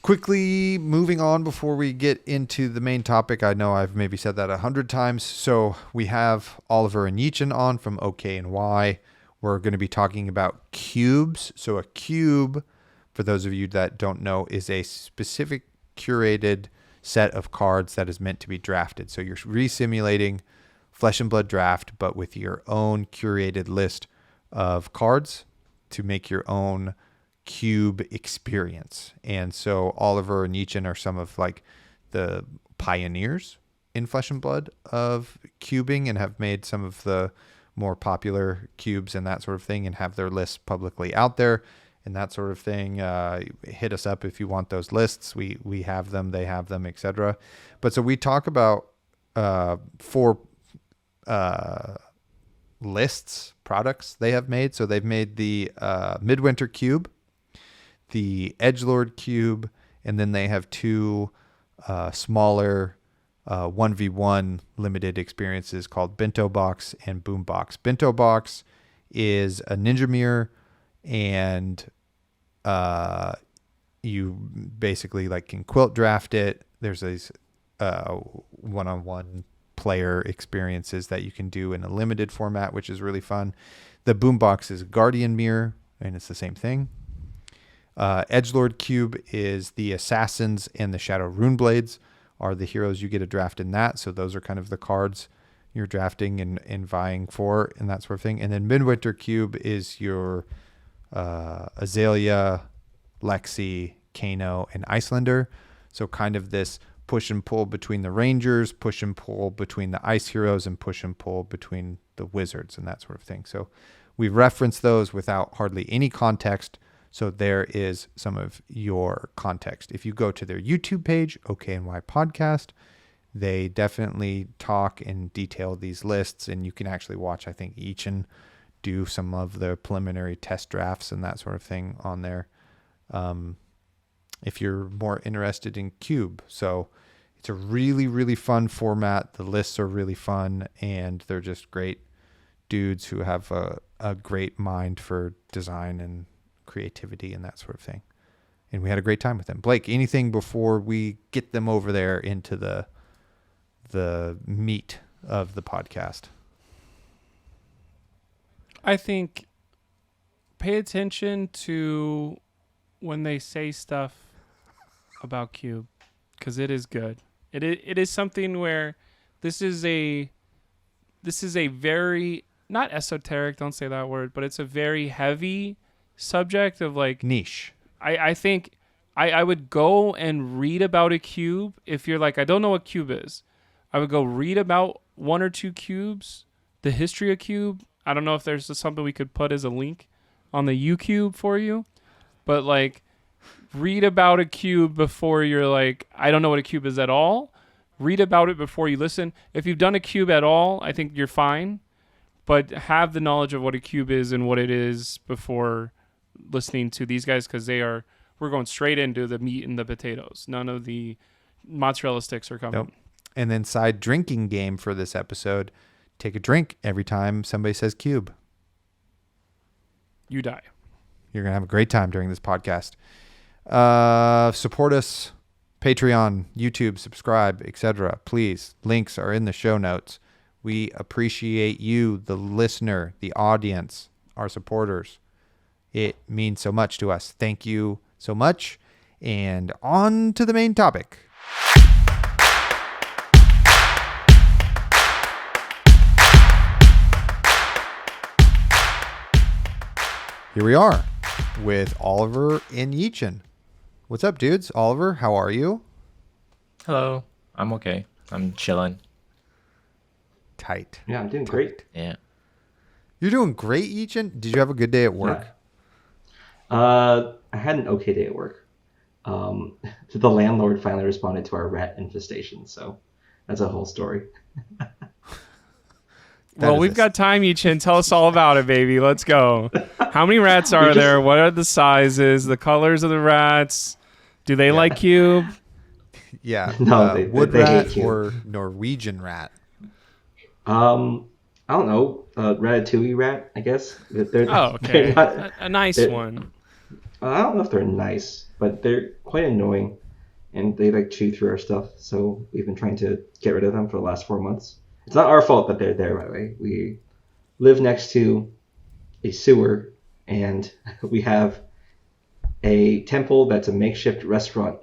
Quickly moving on before we get into the main topic. I know I've maybe said that 100 times. So we have Oliver and Yichin on from OK&Y. We're going to be talking about cubes. So a cube, for those of you that don't know, is a specific curated set of cards that is meant to be drafted. So you're re-simulating Flesh and Blood draft, but with your own curated list of cards to make your own cube experience. And so Oliver and Yichin are some of like the pioneers in Flesh and Blood of cubing and have made some of the more popular cubes and that sort of thing and have their lists publicly out there and that sort of thing. Hit us up if you want those lists. We have them, they have them, etc. But so we talk about 4 products they have made. So they've made the Midwinter Cube, the Edgelord Cube, and then they have 2 smaller 1v1 limited experiences called Bento Box and Boom Box. Bento Box is a ninja mirror, and you basically like can quilt draft it. There's these one-on-one player experiences that you can do in a limited format, which is really fun. The Boombox is a Guardian mirror, and it's the same thing. Edgelord Cube is the Assassins and the Shadow Runeblades are the heroes you get a draft in that. So those are kind of the cards you're drafting and vying for and that sort of thing. And then Midwinter Cube is your Azalea, Lexi, Kano, and Icelander. So kind of this push and pull between the Rangers, push and pull between the Ice Heroes, and push and pull between the Wizards and that sort of thing. So we've referenced those without hardly any context. So there is some of your context. If you go to their YouTube page, OK&Y Podcast, they definitely talk in detail these lists, and you can actually watch, I think, Yichin do some of the preliminary test drafts and that sort of thing on there. If you're more interested in Cube. So it's a really, really fun format. The lists are really fun, and they're just great dudes who have a great mind for design and creativity and that sort of thing. And we had a great time with them. Blake, anything before we get them over there into the meat of the podcast? I think pay attention to when they say stuff about Cube, because it is good. It is something where this is a very, not esoteric, don't say that word, but it's a very heavy subject of like Niche. I think I would go and read about a cube. If you're like, I don't know what cube is, I would go read about one or two cubes, the history of cube. I don't know if there's something we could put as a link on the UCube for you, but like read about a cube before you're like, I don't know what a cube is at all. Read about it before you listen. If you've done a cube at all, I think you're fine, but have the knowledge of what a cube is and what it is before listening to these guys, because we're going straight into the meat and the potatoes. None of the mozzarella sticks are coming. Nope. And then side drinking game for this episode, take a drink every time somebody says cube. You die. You're going to have a great time during this podcast. Support us, Patreon, YouTube, subscribe, etc. Please, links are in the show notes. We appreciate you, the listener, the audience, our supporters. It means so much to us. Thank you so much. And on to the main topic. Here we are with Oliver and Yichin. What's up, dudes? Oliver, how are you? Hello. I'm okay. I'm chilling. Tight. Yeah, I'm doing great. Yeah. You're doing great, Yichin? Did you have a good day at work? I had an okay day at work. The landlord finally responded to our rat infestation, so that's a whole story. Well, we've got time, Yichin. Tell us all about it, baby. Let's go. How many rats are there? What are the sizes? The colors of the rats? Do they like cube? Yeah. No, wood they hate rat cube. or Norwegian rat? I don't know. Ratatouille rat, I guess. They're, Oh, okay. they're not, A nice they're- one. I don't know if they're nice, but they're quite annoying, and they like chew through our stuff. So we've been trying to get rid of them for the last 4 months. It's not our fault that they're there, by the way. We live next to a sewer, and we have a temple that's a makeshift restaurant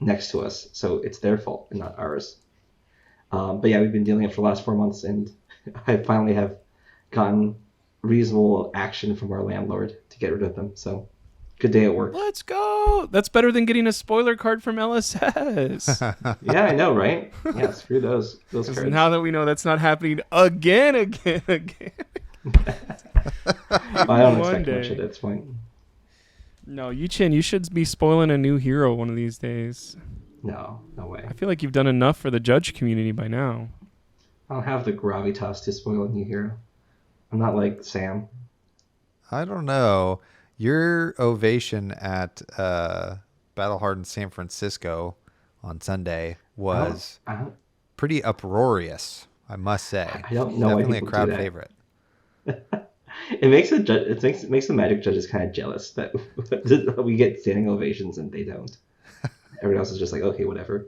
next to us. So it's their fault and not ours. But yeah, we've been dealing it for the last 4 months, and I finally have gotten reasonable action from our landlord to get rid of them. So good day at work. Let's go. That's better than getting a spoiler card from LSS. Yeah, I know, right? Yeah, screw those cards. Now that we know that's not happening again. I don't One expect much day. at this point. No, Yichin, you should be spoiling a new hero one of these days. No way. I feel like you've done enough for the judge community by now. I don't have the gravitas to spoil a new hero. I'm not like Sam. I don't know. Your ovation at Battle Hardened San Francisco on Sunday was I don't pretty uproarious, I must say. I don't know why Definitely a people crowd do that. favorite. It makes the Magic judges kind of jealous that we get standing ovations and they don't. Everyone else is just like, okay, whatever.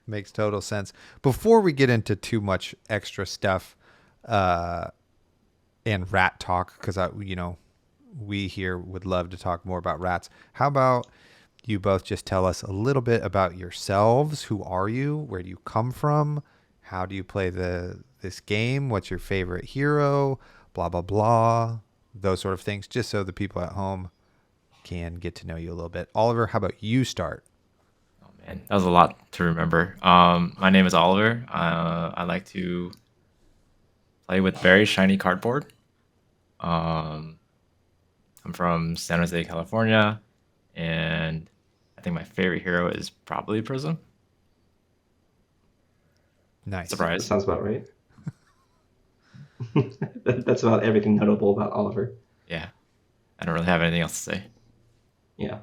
Makes total sense. Before we get into too much extra stuff and rat talk, because we here would love to talk more about rats. How about you both just tell us a little bit about yourselves? Who are you? Where do you come from? How do you play this game? What's your favorite hero? Blah, blah, blah. Those sort of things, just so the people at home can get to know you a little bit. Oliver, how about you start? Oh man, that was a lot to remember. My name is Oliver. I like to play with very shiny cardboard. I'm from San Jose, California, and I think my favorite hero is probably Prism. Nice. That Surprise. sounds about right. That's about everything notable about Oliver. Yeah, I don't really have anything else to say. Yeah.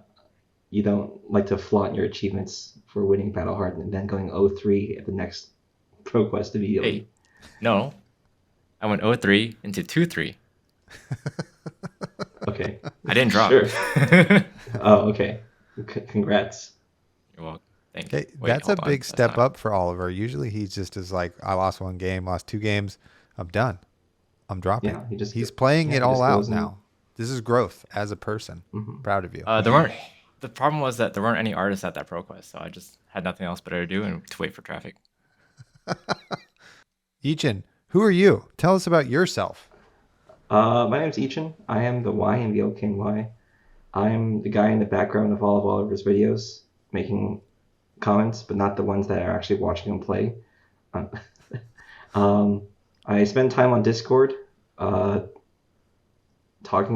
You don't like to flaunt your achievements for winning Battle Hard and then going 0-3 at the next Pro Quest immediately. Hey, no, I went 0-3 into 2-3. Okay. I didn't drop. Sure. Oh, okay. Congrats. You're welcome. Thank Okay, you. Wait, that's a hold on. big That's step not- up for Oliver. Usually he just is like, I lost one game, lost 2 games. I'm done. I'm dropping. Yeah, He's playing yeah, it he all just out goes and- now. This is growth as a person. Mhm. Proud of you. There weren't. The problem was that there weren't any artists at that Pro Quest, so I just had nothing else better to do and to wait for traffic. Yichin, who are you? Tell us about yourself. My name's Yichin. I am the Y in the OK&Y. I'm the guy in the background of all of Oliver's videos, making comments, but not the ones that are actually watching him play. I spend time on Discord talking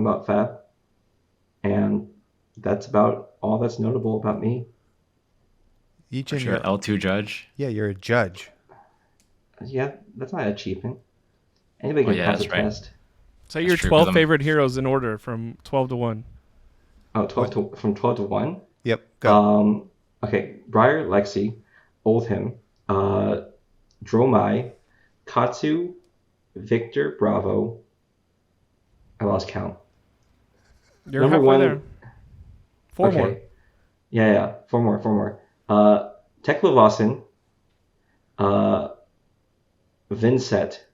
about FaB, and that's about all that's notable about me. Yichin, Aren't you an L2 judge? you're a judge. Yeah, that's not an achievement. Anybody can yeah, pass a that's right. test. Say your true, 12 'cause I'm- favorite heroes in order from 12 to 1. Oh, from 12 to 1? Yep, go. Okay, Briar, Lexi, Oldhim, Dromai, Katsu, Victor, Bravo. I lost count. You're Number halfway one- there. Four Okay. more. Yeah. Four more. Tekla Vossen, Vincent,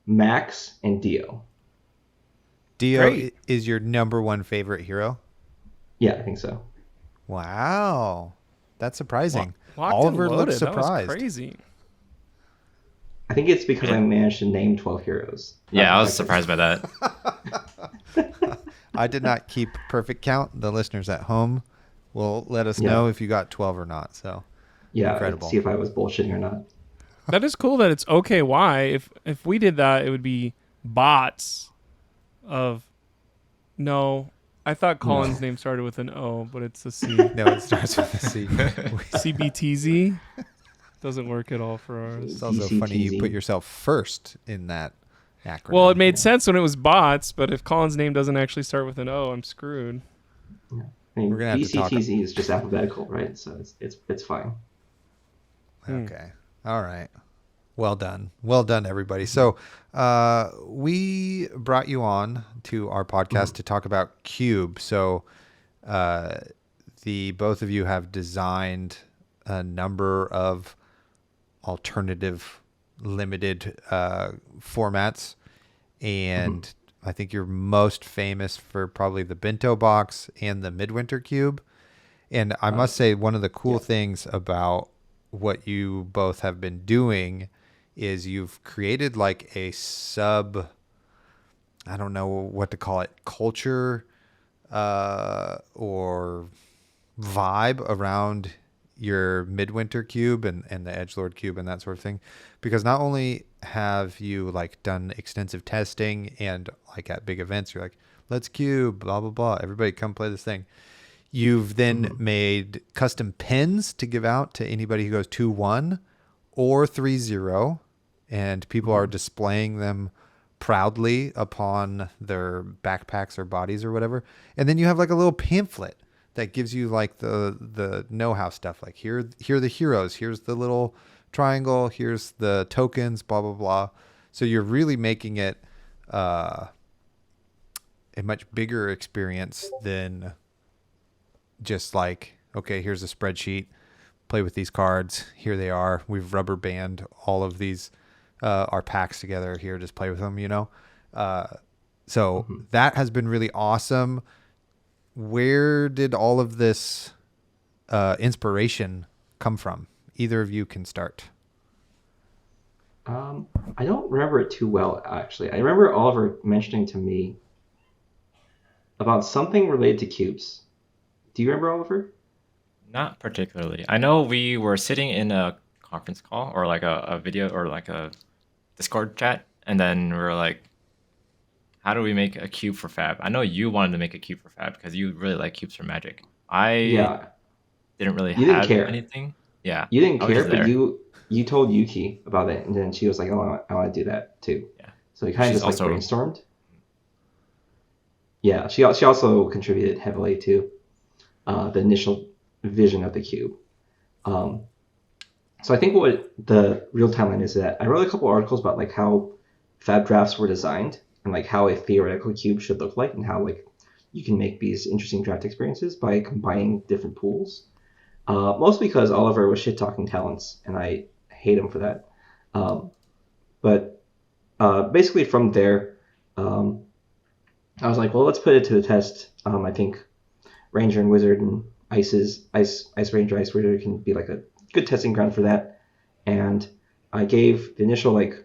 Max, and Dio. Dio Great. is your number one favorite hero? Yeah, I think so. Wow. That's surprising. Locked and Oliver loaded. looks surprised. That was crazy. I think it's because I managed to name 12 heroes. Yeah, I was Not surprised by that. I did not keep perfect count. The listeners at home will let us Yeah. know if you got 12 or not. So Yeah, Incredible. see if I was bullshitting or not. That is cool that it's OK&Y. If we did that, it would be bots of... No, I thought Colin's name started with an O, but it's a C. no, it starts with a C. CBTZ doesn't work at all for ours. It's also funny you DCTZ. put yourself first in that acronym. Well, it made sense when it was bots, but if Colin's name doesn't actually start with an O, I'm screwed. I mean, We're gonna have to talk- BCTZ is just alphabetical, right? So it's fine. Okay. All right. Well done, everybody. So we brought you on to our podcast to talk about Cube. So the both of you have designed a number of alternative limited formats, and I think you're most famous for probably the Bento box and the Midwinter Cube. And I must say, one of the cool things about what you both have been doing is you've created like a I don't know what to call it, culture or vibe around your Midwinter Cube and the Edgelord Cube and that sort of thing. Because not only have you like done extensive testing and like at big events, you're like, let's cube, blah, blah, blah. Everybody come play this thing. You've then made custom pins to give out to anybody who goes 2-1 or 3-0, and people are displaying them proudly upon their backpacks or bodies or whatever. And then you have like a little pamphlet that gives you like the know-how stuff. Like here are the heroes. Here's the little triangle. Here's the tokens, blah, blah, blah. So you're really making it a much bigger experience than just like, okay, here's a spreadsheet, play with these cards. Here they are. We've rubber band all of these, our packs together here. Just play with them, you know? So that has been really awesome. Where did all of this inspiration come from? Either of you can start. I don't remember it too well, actually. I remember Oliver mentioning to me about something related to cubes. Do you remember, Oliver? Not particularly. I know we were sitting in a conference call or like a video or like a Discord chat, and then we were like, how do we make a cube for FaB? I know you wanted to make a cube for FaB because you really like cubes for Magic. I Yeah, didn't really you didn't have care. anything. Yeah, You didn't I was care, just but there. you told Yuki about it, and then she was like, "Oh, I want to do that too." Yeah, So we kind of she's just like also brainstormed. Yeah, she also contributed heavily to the initial vision of the cube. Um, so I think what the real timeline is that I wrote a couple articles about like how FaB drafts were designed and like how a theoretical cube should look like and how like you can make these interesting draft experiences by combining different pools. Mostly because Oliver was shit talking talents, and I hate him for that. But basically from there, um, I was like, well, let's put it to the test. I think Ranger and Wizard and Ice Ranger, Ice Wizard can be like a good testing ground for that. And I gave the initial like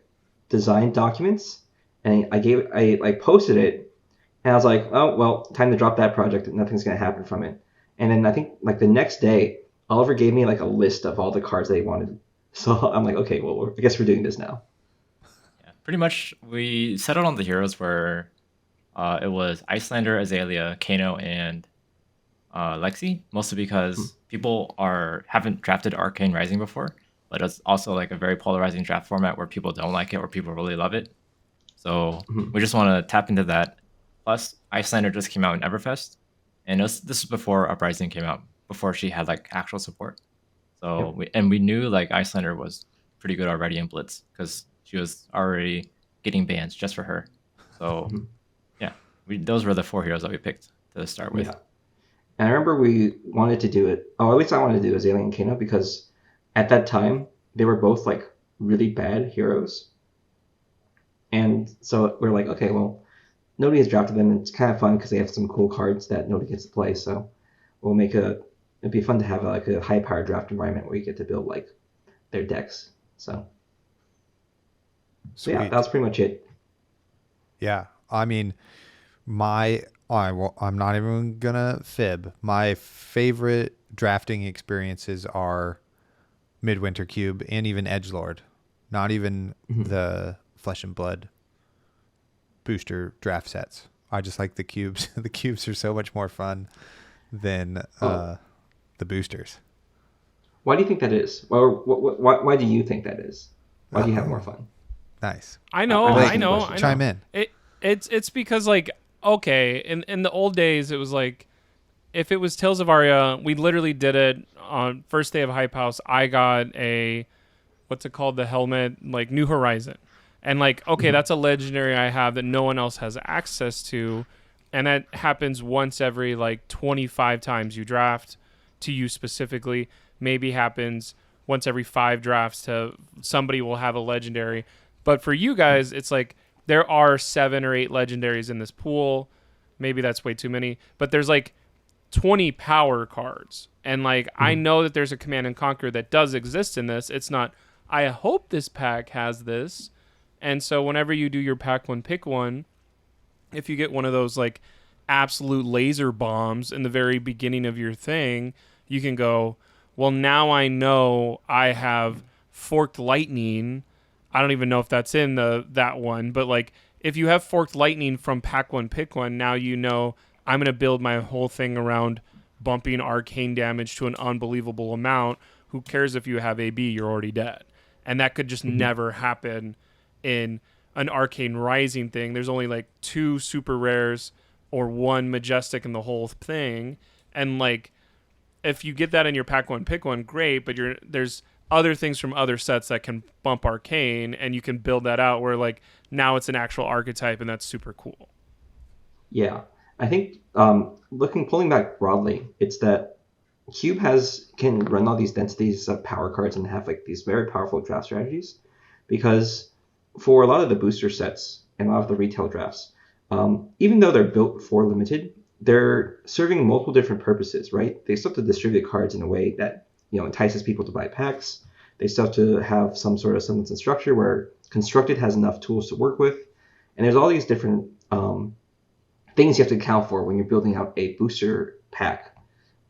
design documents, and I like posted it, and I was like, oh well, time to drop that project. Nothing's gonna happen from it. And then I think like the next day, Oliver gave me like a list of all the cards that he wanted. So I'm like, okay, well, I guess we're doing this now. yeah, pretty much we settled on the heroes where it was Icelander, Azalea, Kano, and Lexi, mostly because people haven't drafted Arcane Rising before, but it's also like a very polarizing draft format where people don't like it or people really love it. So Mhm. we just want to tap into that. Plus, Icelander just came out in Everfest, and this was before Uprising came out, before she had like actual support. So Yep. we knew like Icelander was pretty good already in Blitz because she was already getting bans just for her. So Mhm. yeah, those were the four heroes that we picked to start with. Yeah. And I remember we wanted to do it, or at least I wanted to do Azalea and Kano because at that time they were both like really bad heroes. And so we're like, okay, well, nobody has drafted them. And it's kind of fun because they have some cool cards that nobody gets to play. So it'd be fun to have like a high power draft environment where you get to build like their decks. So yeah, Sweet. that's pretty much it. Yeah. I mean, I'm not even gonna fib. My favorite drafting experiences are Midwinter Cube and even Edgelord. Not even the Flesh and Blood booster draft sets. I just like the cubes. The cubes are so much more fun than Oh, the boosters. why do you think that is? Why do you think that is? Why do you have more Oh, fun? nice. I'm Blake, asking the question. I know. chime in. It's because like okay, in the old days it was like if it was Tales of Aria, we literally did it on first day of Hype House. I got a what's it called, the helmet, like New Horizon, and like okay, that's a legendary I have that no one else has access to, and that happens once every like 25 times you draft to you specifically. Maybe happens once every 5 drafts to somebody will have a legendary, but for you guys, it's like there are 7 or 8 legendaries in this pool. Maybe that's way too many, but there's like 20 power cards. And like I know that there's a Command and Conquer that does exist in this. It's not I hope this pack has this. And so whenever you do your pack one pick one, if you get one of those like absolute laser bombs in the very beginning of your thing, you can go, well, now I know I have forked lightning. I don't even know if that's in that one, but like if you have forked lightning from pack one pick one, now you know I'm going to build my whole thing around bumping arcane damage to an unbelievable amount. Who cares if you have AB? You're already dead. And that could just never happen in an arcane rising thing. There's only like 2 super rares or 1 majestic in the whole thing. And like if you get that in your pack one pick one, great, but there's other things from other sets that can bump arcane and you can build that out where like now it's an actual archetype and that's super cool. Yeah, I think pulling back broadly, it's that Cube can run all these densities of power cards and have like these very powerful draft strategies, because for a lot of the booster sets and a lot of the retail drafts, Even though they're built for limited, they're serving multiple different purposes, right? They still have to distribute cards in a way that entices people to buy packs. They still have to have some sort of semblance of structure where Constructed has enough tools to work with. And there's all these different things you have to account for when you're building out a booster pack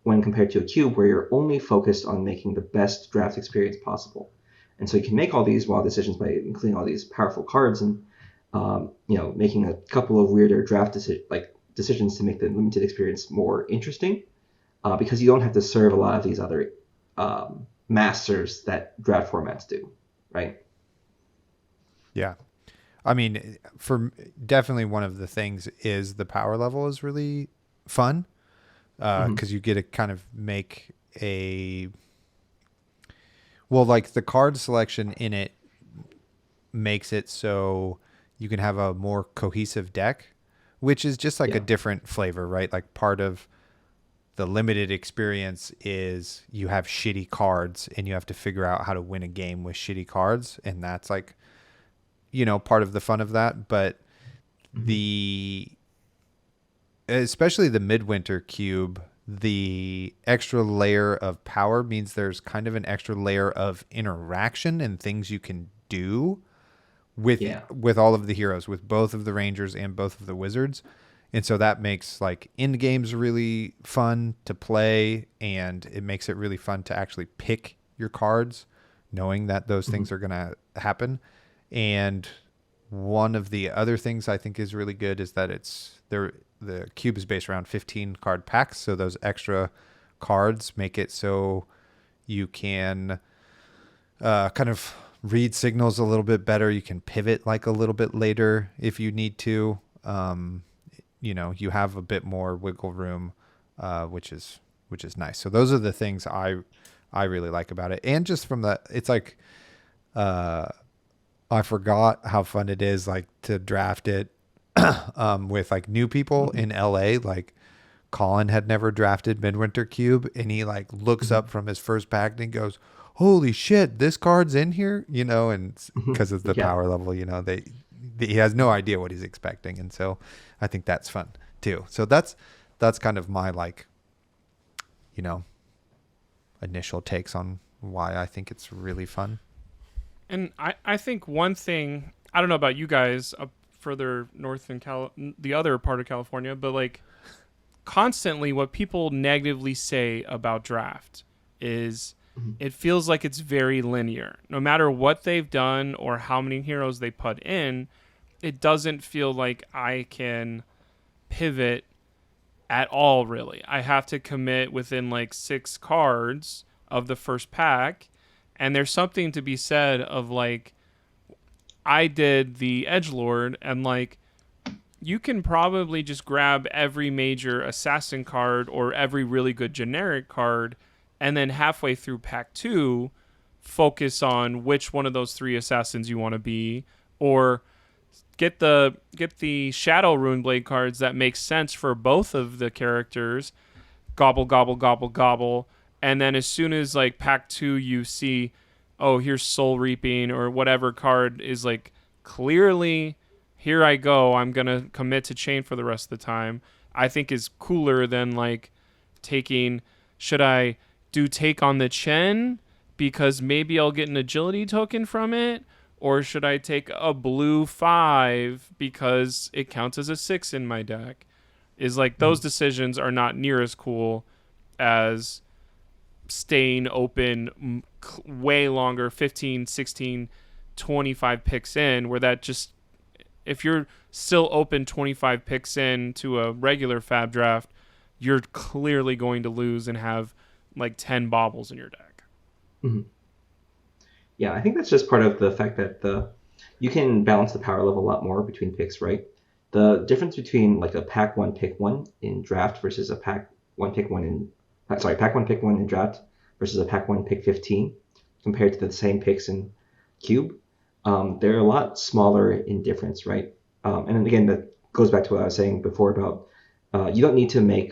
when compared to a cube where you're only focused on making the best draft experience possible. And so you can make all these wild decisions by including all these powerful cards and making a couple of weirder draft decisions to make the limited experience more interesting, because you don't have to serve a lot of these other masters that draft formats do, right? Yeah. I mean, for definitely one of the things is the power level is really fun, because you get to kind of make like the card selection in it makes it so you can have a more cohesive deck, which is just like a different flavor, right? Like part of the limited experience is you have shitty cards and you have to figure out how to win a game with shitty cards. And that's like, part of the fun of that. But especially the Midwinter cube, the extra layer of power means there's kind of an extra layer of interaction and things you can do with all of the heroes, with both of the Rangers and both of the Wizards. And so that makes like end games really fun to play, and it makes it really fun to actually pick your cards, knowing that those things are going to happen. And one of the other things I think is really good is that the cube is based around 15 card packs. So those extra cards make it so you can kind of read signals a little bit better. You can pivot like a little bit later if you need to. You have a bit more wiggle room, which is nice. So those are the things I really like about it. And just from it's like, I forgot how fun it is like to draft it with like new people in LA. Like Colin had never drafted Midwinter Cube, and he like looks up from his first pack and he goes, "Holy shit, this card's in here," and because of the power level, he has no idea what he's expecting. And so I think that's fun too. So that's kind of my initial takes on why I think it's really fun. And I think one thing, I don't know about you guys up further north in the other part of California, but like constantly what people negatively say about draft is it feels like it's very linear. No matter what they've done or how many heroes they put in, it doesn't feel like I can pivot at all, really. I have to commit within like 6 cards of the first pack. And there's something to be said of like, I did the Edgelord, and like, you can probably just grab every major assassin card or every really good generic card, and then halfway through pack 2, focus on which one of those 3 assassins you want to be, or get the Shadow Runeblade cards that make sense for both of the characters, gobble, gobble, gobble, gobble. And then as soon as like pack 2, you see, oh, here's Soul Reaping or whatever card is like clearly, here I go, I'm going to commit to Chain for the rest of the time, I think is cooler than like taking, should I do Take on the Chen because maybe I'll get an agility token from it? Or should I take a blue 5 because it counts as a 6 in my deck? Is like those decisions are not near as cool as staying open way longer, 15, 16, 25 picks in, where that just, if you're still open 25 picks in to a regular FaB draft, you're clearly going to lose and have like 10 baubles in your deck. Mm-hmm. Yeah, I think that's just part of the fact that you can balance the power level a lot more between picks, right? The difference between like a pack 1 pick 1 in draft versus a pack 1 pick 1 in pack 1 pick 1 in draft versus a pack 1 pick 15 compared to the same picks in cube, they're a lot smaller in difference, right? And then again, that goes back to what I was saying before about you don't need to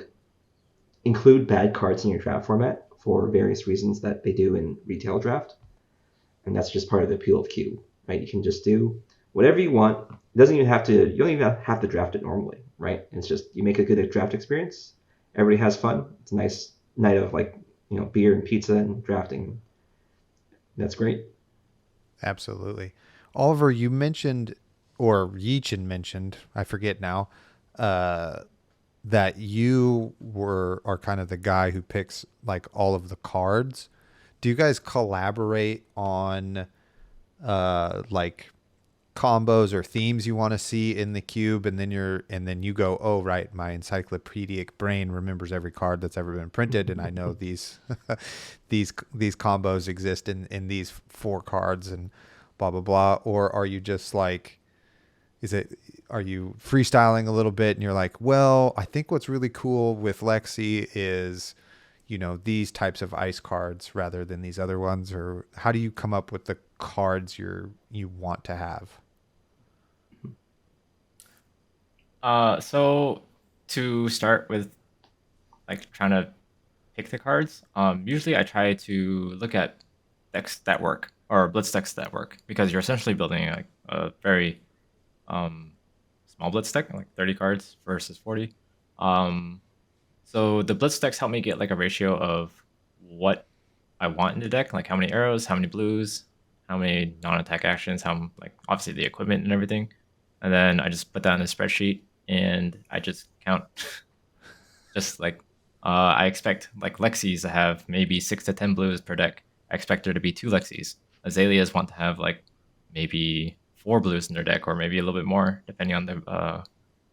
include bad cards in your draft format for various reasons that they do in retail draft. And that's just part of the appeal of cube, right? You can just do whatever you want. It doesn't even have to. You don't even have to draft it normally, right? It's just you make a good draft experience. Everybody has fun. It's a nice night of like beer and pizza and drafting. That's great. Absolutely. Oliver, you mentioned, or Yichin mentioned, I forget now, uh, that you are kind of the guy who picks like all of the cards. Do you guys collaborate on like combos or themes you want to see in the cube, and then you go, oh right, my encyclopedic brain remembers every card that's ever been printed, and I know these these combos exist in these 4 cards and blah blah blah? Or are you just like, are you freestyling a little bit and you're like, well, I think what's really cool with Lexi is these types of ice cards rather than these other ones? Or how do you come up with the cards you want to have? So to start with, like trying to pick the cards, usually I try to look at decks that work or blitz decks that work, because you're essentially building like a very um, small blitz deck, like 30 cards versus 40. Um, so the blitz decks help me get like a ratio of what I want in the deck, like how many arrows, how many blues, how many non-attack actions, how like obviously the equipment and everything. And then I just put that in a spreadsheet and I just count. Just like I expect like Lexis to have maybe 6 to 10 blues per deck. I expect there to be 2 Lexis. Azaleas want to have like maybe 4 blues in their deck, or maybe a little bit more depending on the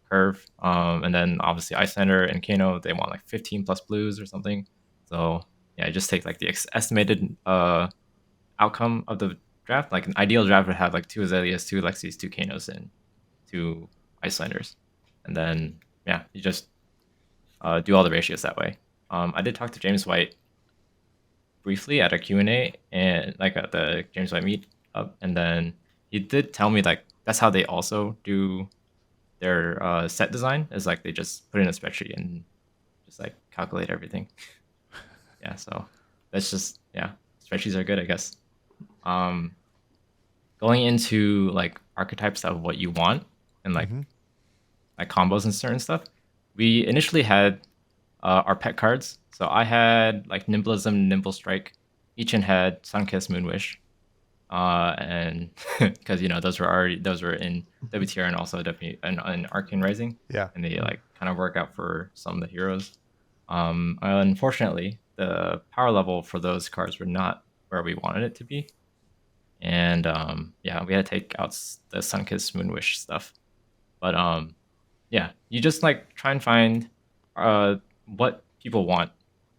curve. And then obviously Icelander and Kano, they want like 15 plus blues or something. So yeah, I just take like the estimated outcome of the draft. Like an ideal draft would have like 2 Azaleas, 2 Lexis, 2 Kanos, and 2 Icelanders. And then yeah, you just do all the ratios that way. I did talk to James White briefly at a Q&A and like at the James White meet up, and then he did tell me like that's how they also do their set design, is like they just put in a spreadsheet and just like calculate everything. Yeah, so that's just, yeah, spreadsheets are good, I guess. Um, Going into like archetypes of what you want and like combos and certain stuff, we initially had our pet cards. So I had like Nimblism, Nimble Strike. Yichin had Sunkiss, Moonwish, and because those were in WTR and also definitely in Arcane Rising. Yeah. And they like kind of work out for some of the heroes. Unfortunately, the power level for those cards were not where we wanted it to be, and yeah, we had to take out the Sunkiss, Moonwish stuff. But yeah, you just like try and find what people want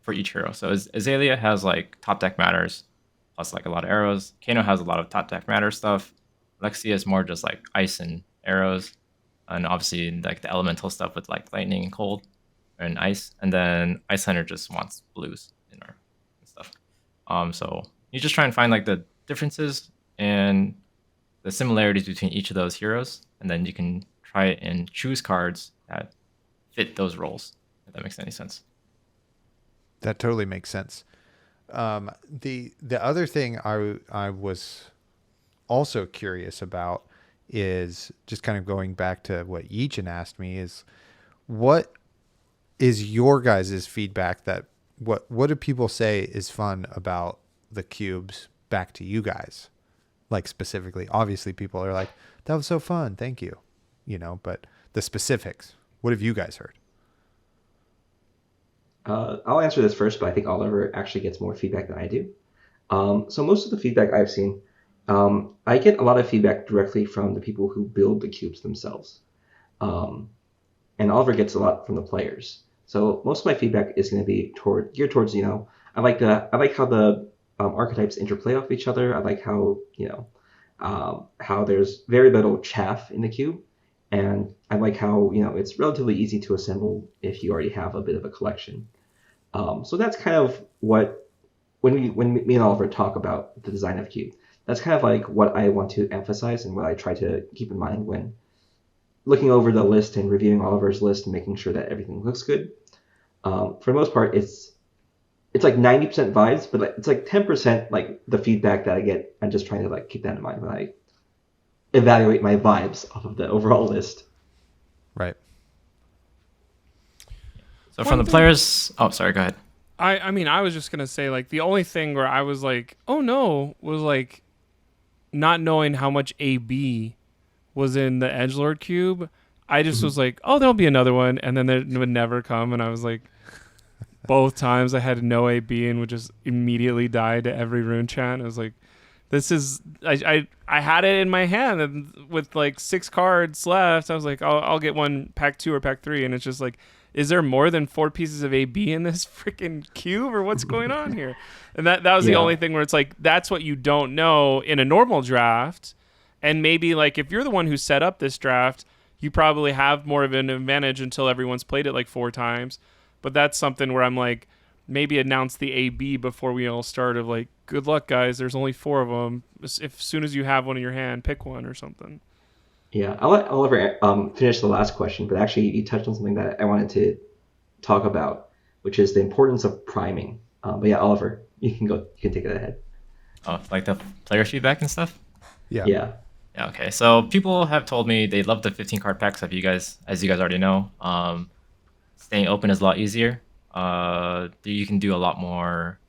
for each hero. So Azalea has like top deck matters, plus like a lot of arrows. Kano has a lot of top deck matter stuff. Lexi is more just like ice and arrows, and obviously like the elemental stuff with like lightning and cold and ice. And then Icelander just wants blues in our stuff. So you just try and find like the differences and the similarities between each of those heroes, and then you can try and choose cards that fit those roles, if that makes any sense. That totally makes sense. The other thing I was also curious about is just kind of going back to what Yichin asked me, is what is your guys' feedback, that what do people say is fun about the cubes back to you guys? Like specifically, obviously people are like, that was so fun, thank you. But the specifics, what have you guys heard? I'll answer this first, but I think Oliver actually gets more feedback than I do. So most of the feedback I've seen, I get a lot of feedback directly from the people who build the cubes themselves. And Oliver gets a lot from the players. So most of my feedback is going to be geared towards, I like how the archetypes interplay off each other. I like how, how there's very little chaff in the cube. And I like how, it's relatively easy to assemble if you already have a bit of a collection. So that's kind of what, when me and Oliver talk about the design of cube, that's kind of like what I want to emphasize and what I try to keep in mind when looking over the list and reviewing Oliver's list and making sure that everything looks good. For the most part, it's like 90% vibes, but it's like 10% like the feedback that I get. I'm just trying to like keep that in mind evaluate my vibes off of the overall list. Right. So One from the thing- players, oh, sorry, go ahead. I mean, I was just gonna say, like, the only thing where I was like, oh no, was like not knowing how much AB was in the Edgelord cube. I just was like, oh, there'll be another one, and then it would never come, and I was like, both times I had no AB and would just immediately die to every rune chant. I was like, this is I had it in my hand, and with like 6 cards left, I was like, I'll get one pack 2 or pack 3, and it's just like, is there more than 4 pieces of AB in this freaking cube, or what's going on here? And that was the Yeah. only thing where it's like, that's what you don't know in a normal draft. And maybe like if you're the one who set up this draft, you probably have more of an advantage until everyone's played it like 4 times. But that's something where I'm like, maybe announce the AB before we all start, of like, good luck guys, there's only 4 of them. If as soon as you have one in your hand, pick one or something. Yeah, I'll let Oliver finish the last question, but actually you touched on something that I wanted to talk about, which is the importance of priming. But yeah, Oliver, you can take it ahead. Oh, like the player feedback and stuff. Yeah. Yeah. Yeah, okay. So people have told me they love the 15 card packs, as you guys already know. Staying open is a lot easier. You can do a lot more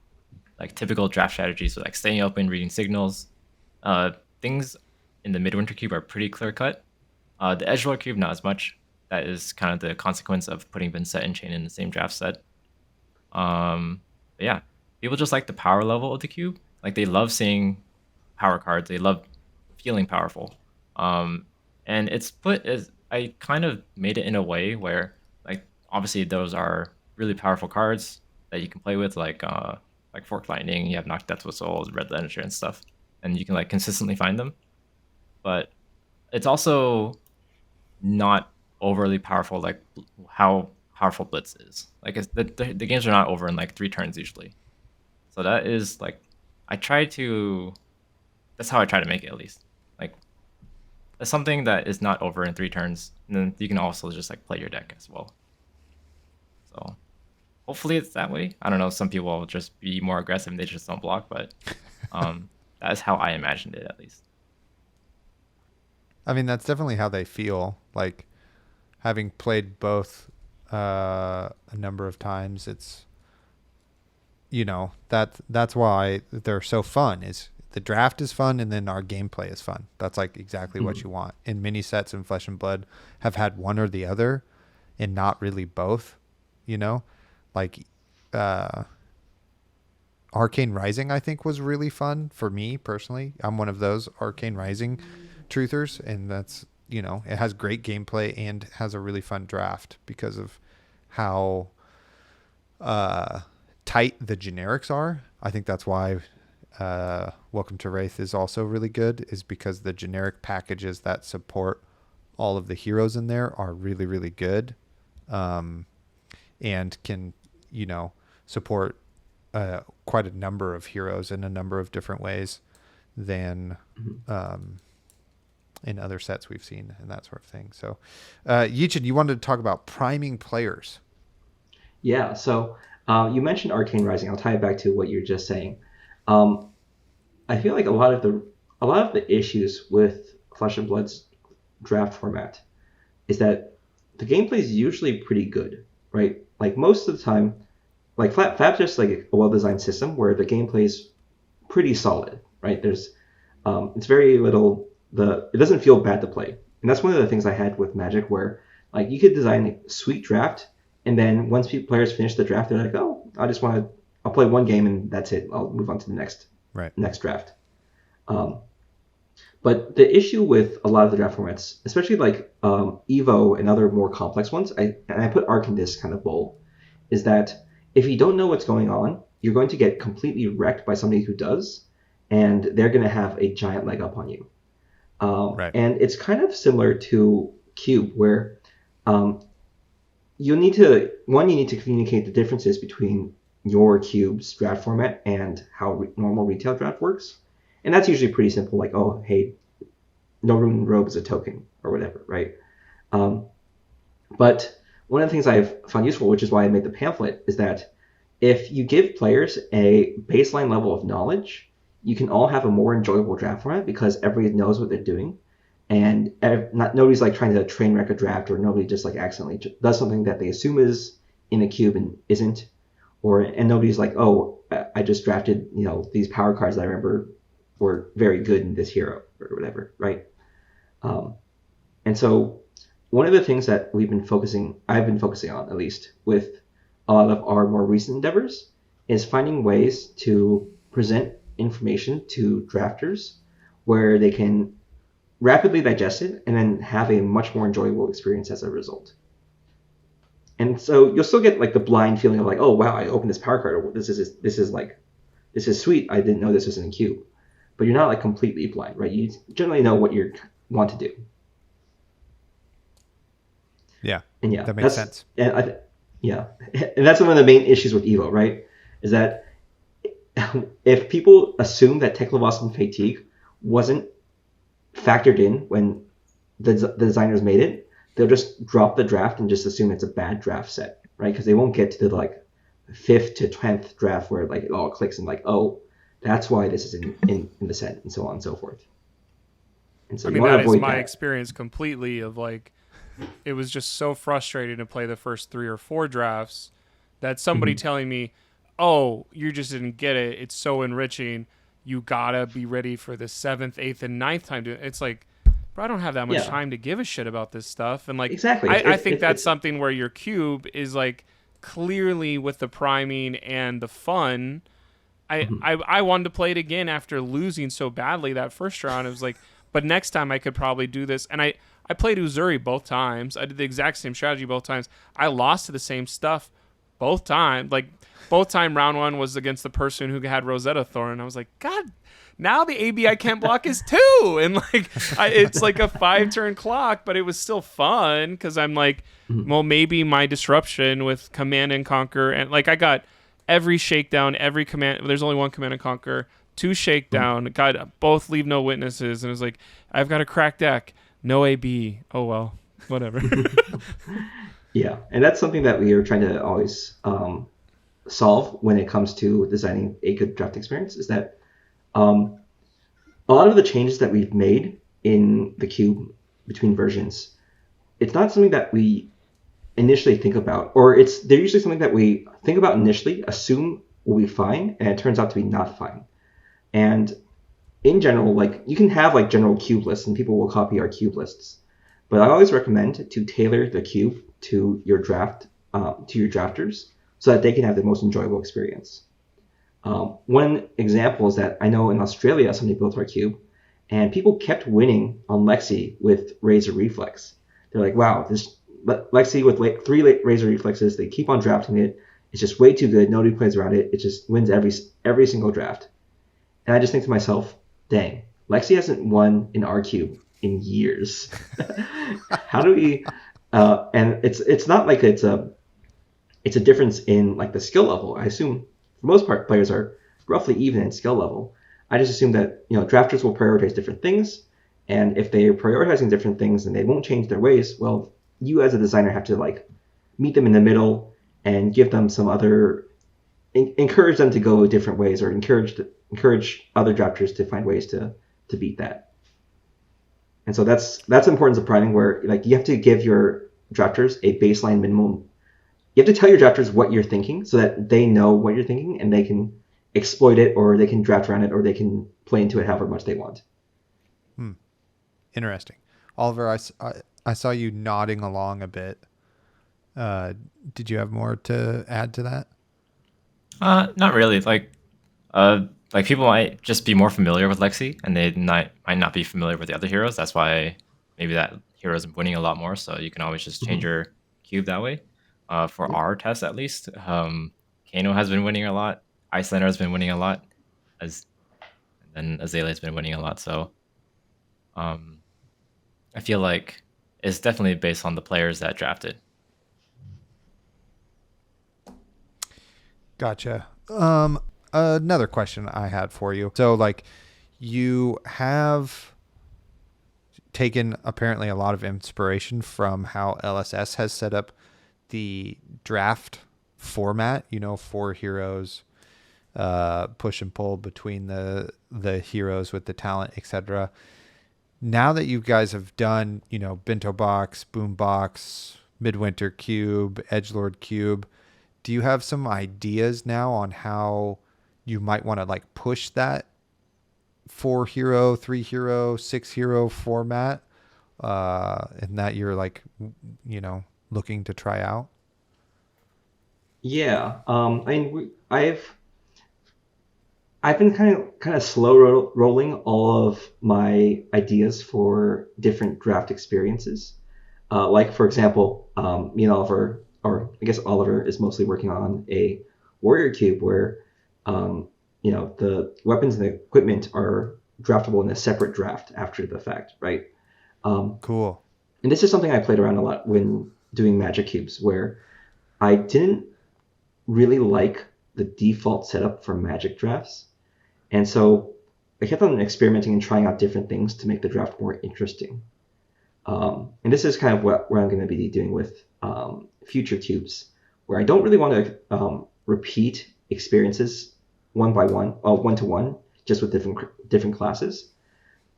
like typical draft strategies, so like staying open, reading signals. Things in the Midwinter Cube are pretty clear cut. The Edgelord Cube, not as much. That is kind of the consequence of putting Vincent and Chain in the same draft set. But yeah, people just like the power level of the cube. Like they love seeing power cards. They love feeling powerful. And it's put as, I kind of made it in a way where like obviously those are really powerful cards that you can play with, like Fork Lightning. You have Knock Death Whistle, Red Lantern, and stuff, and you can like consistently find them. But it's also not overly powerful, like how powerful Blitz is. Like the games are not over in like 3 turns usually. So that is like, that's how I try to make it, at least. Like it's something that is not over in 3 turns, and then you can also just like play your deck as well. So hopefully it's that way. I don't know, some people will just be more aggressive and they just don't block, but that is how I imagined it, at least. I mean, that's definitely how they feel. Like, having played both a number of times, it's, that's why they're so fun. Is the draft is fun, and then our gameplay is fun. That's like exactly what you want. And mini sets and Flesh and Blood have had one or the other, and not really both. Like Arcane Rising, I think, was really fun for me personally. I'm one of those Arcane Rising truthers, and that's it has great gameplay and has a really fun draft because of how tight the generics are. I think that's why Welcome to Wraith is also really good, is because the generic packages that support all of the heroes in there are really, really good, and can support quite a number of heroes in a number of different ways than in other sets we've seen and that sort of thing. So, Yichin, you wanted to talk about priming players. Yeah, so you mentioned Arcane Rising. I'll tie it back to what you're just saying. I feel like a lot of the issues with Flesh and Blood's draft format is that the gameplay is usually pretty good, right? Like most of the time, like FaB's just like a well-designed system where the gameplay is pretty solid, right? There's it's very little, it doesn't feel bad to play. And that's one of the things I had with Magic, where like you could design a sweet draft, and then once players finish the draft, they're like, oh, I'll play one game and that's it. I'll move on to the next draft. But the issue with a lot of the draft formats, especially like Evo and other more complex ones, I put Arc in this kind of bowl, is that if you don't know what's going on, you're going to get completely wrecked by somebody who does, and they're going to have a giant leg up on you. Right. And it's kind of similar to Cube, where you need to communicate the differences between your Cube's draft format and how normal retail draft works. And that's usually pretty simple, like, oh, hey, no Rune Robe is a token, or whatever, right? But one of the things I've found useful, which is why I made the pamphlet, is that if you give players a baseline level of knowledge, you can all have a more enjoyable draft format because everybody knows what they're doing. and nobody's like trying to train wreck a draft, or nobody just like accidentally does something that they assume is in a cube and isn't, and nobody's like, oh, I just drafted these power cards that I remember were very good in this hero or whatever, right? And so one of the things that I've been focusing on, at least with a lot of our more recent endeavors, is finding ways to present information to drafters where they can rapidly digest it and then have a much more enjoyable experience as a result. And so you'll still get like the blind feeling of like, oh wow, I opened this power card, or this is sweet, I didn't know this was in a cube. But you're not like completely blind, right? You generally know what you want to do. Yeah. And yeah, that makes sense. And and that's one of the main issues with Evo, right? Is that if people assume that Tekla and Fatigue wasn't factored in when the designers made it, they'll just drop the draft and just assume it's a bad draft set, right? Because they won't get to the like 5th to 10th draft where like it all clicks and like, oh, that's why this is in the set, and so on and so forth. And so I mean, that is my experience completely of like, it was just so frustrating to play the first 3 or 4 drafts that somebody telling me, oh, you just didn't get it, it's so enriching, you gotta be ready for the 7th, 8th, and 9th time to. It's like, bro, I don't have that much time to give a shit about this stuff. And like, exactly, I think that's something where your cube is like clearly with the priming and the fun. I wanted to play it again after losing so badly that first round. It was like, but next time I could probably do this. And I played Uzuri both times. I did the exact same strategy both times. I lost to the same stuff both times. Like, both time round 1 was against the person who had Rosetta Thorn. I was like, God, now the AB I can't block is 2. And like, it's like a 5-turn clock, but it was still fun because I'm like, well, maybe my disruption with Command and Conquer, and like I got every shakedown, every command. There's only one Command and Conquer, 2 shakedown, got both leave no witnesses, and it was like, I've got a cracked deck, no AB. Oh well, whatever. Yeah, and that's something that we are trying to always solve when it comes to designing a good draft experience, is that a lot of the changes that we've made in the cube between versions, it's not something that we initially think about, or they're usually something that we think about initially, assume will be fine, and it turns out to be not fine. And in general, like, you can have like general cube lists and people will copy our cube lists, but I always recommend to tailor the cube to your draft, to your drafters, so that they can have the most enjoyable experience. One example is that I know in Australia somebody built our cube, and people kept winning on Lexi with Razor Reflex. They're like, wow, this Lexi with 3 Razor Reflexes, they keep on drafting it. It's just way too good. Nobody plays around it. It just wins every single draft. And I just think to myself, dang, Lexi hasn't won in our cube in years. How do we? And it's not like it's a difference in like the skill level. I assume for most part players are roughly even in skill level. I just assume that drafters will prioritize different things, and if they're prioritizing different things and they won't change their ways, well, you as a designer have to like meet them in the middle and give them some other, encourage them to go different ways, or encourage other drafters to find ways to beat that. And so that's the importance of priming, where like you have to give your drafters a baseline minimum. You have to tell your drafters what you're thinking so that they know what you're thinking and they can exploit it, or they can draft around it, or they can play into it however much they want. Interesting. Oliver, I saw you nodding along a bit. Did you have more to add to that? Not really. Like people might just be more familiar with Lexi, and they might not be familiar with the other heroes. That's why maybe that hero is winning a lot more. So you can always just change your cube that way. For our test, at least, Kano has been winning a lot. Icelander has been winning a lot, and then Azalea has been winning a lot. So, I feel like it's definitely based on the players that drafted. Gotcha. Another question I had for you. So, like, you have taken apparently a lot of inspiration from how LSS has set up the draft format. 4 heroes, push and pull between the heroes with the talent, etc. now that you guys have done, Bento Box, Boom Box, Midwinter Cube, Edgelord Cube, do you have some ideas now on how you might want to like push that 4 hero, 3 hero, 6 hero format, and that you're like, looking to try out? Yeah. I mean, I've been kind of slow rolling all of my ideas for different draft experiences. Like for example, me and Oliver, or I guess Oliver is mostly working on a warrior cube where, the weapons and the equipment are draftable in a separate draft after the fact, right? Cool. And this is something I played around a lot when doing Magic cubes, where I didn't really like the default setup for Magic drafts. And so I kept on experimenting and trying out different things to make the draft more interesting. And this is kind of what I'm going to be doing with future cubes, where I don't really want to repeat experiences one to one, just with different classes.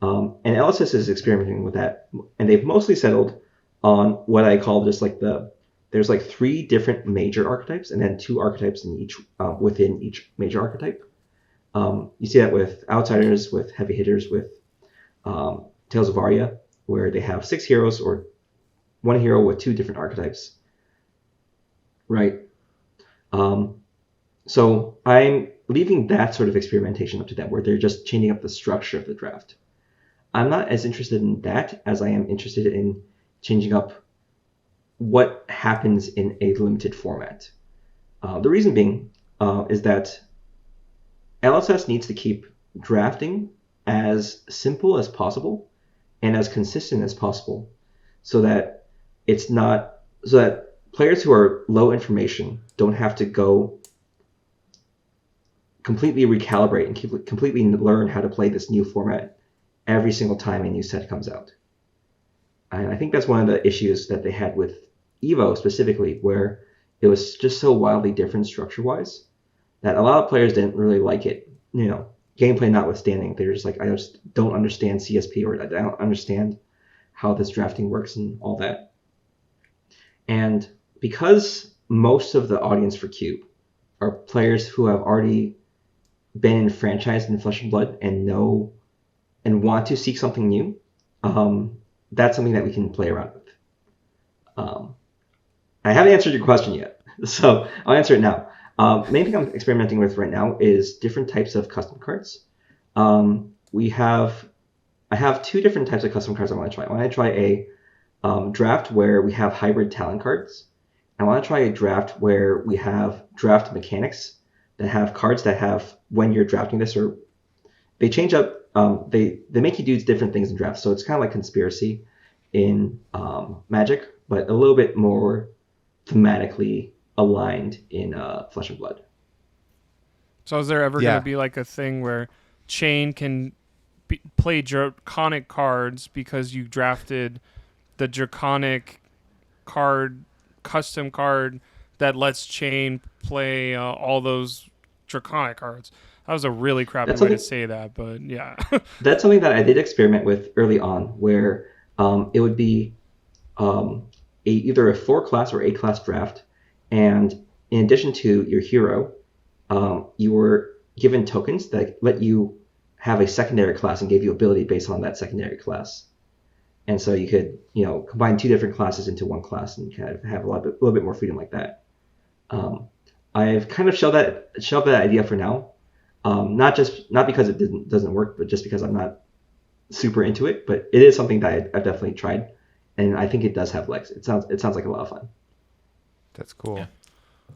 And LSS is experimenting with that, and they've mostly settled on what I call just like there's like 3 different major archetypes, and then 2 archetypes in each within each major archetype. You see that with Outsiders, with Heavy Hitters, with Tales of Arya, where they have 6 heroes or 1 hero with 2 different archetypes, right? So I'm leaving that sort of experimentation up to them, where they're just changing up the structure of the draft. I'm not as interested in that as I am interested in changing up what happens in a limited format. The reason being is that LSS needs to keep drafting as simple as possible and as consistent as possible, so that players who are low information don't have to go completely recalibrate and completely learn how to play this new format every single time a new set comes out. And I think that's one of the issues that they had with Evo specifically, where it was just so wildly different structure-wise that a lot of players didn't really like it. Gameplay notwithstanding, they're just like, I just don't understand CSP, or I don't understand how this drafting works and all that. And because most of the audience for Cube are players who have already been enfranchised in Flesh and Blood and know and want to seek something new, that's something that we can play around with. I haven't answered your question yet, so I'll answer it now. Main thing I'm experimenting with right now is different types of custom cards. I have 2 different types of custom cards I want to try. I want to try a draft where we have hybrid talent cards. I want to try a draft where we have draft mechanics that have cards that have, when you're drafting this, or they change up, they make you do different things in drafts. So it's kind of like Conspiracy in Magic, but a little bit more thematically aligned in Flesh and Blood. So is there ever going to be like a thing where Chain can play draconic cards because you drafted the draconic card, custom card that lets Chain play all those draconic cards? That was a really crappy way to say that, but yeah. That's something that I did experiment with early on, where it would be either a 4-class or 8-class draft, and in addition to your hero, you were given tokens that let you have a secondary class and gave you ability based on that secondary class. And so you could, combine 2 different classes into 1 class and kind of have a little bit more freedom like that. I've kind of shelved that idea for now. Not because it doesn't work, but just because I'm not super into it. But it is something that I've definitely tried, and I think it does have legs. It sounds like a lot of fun. That's cool. Yeah.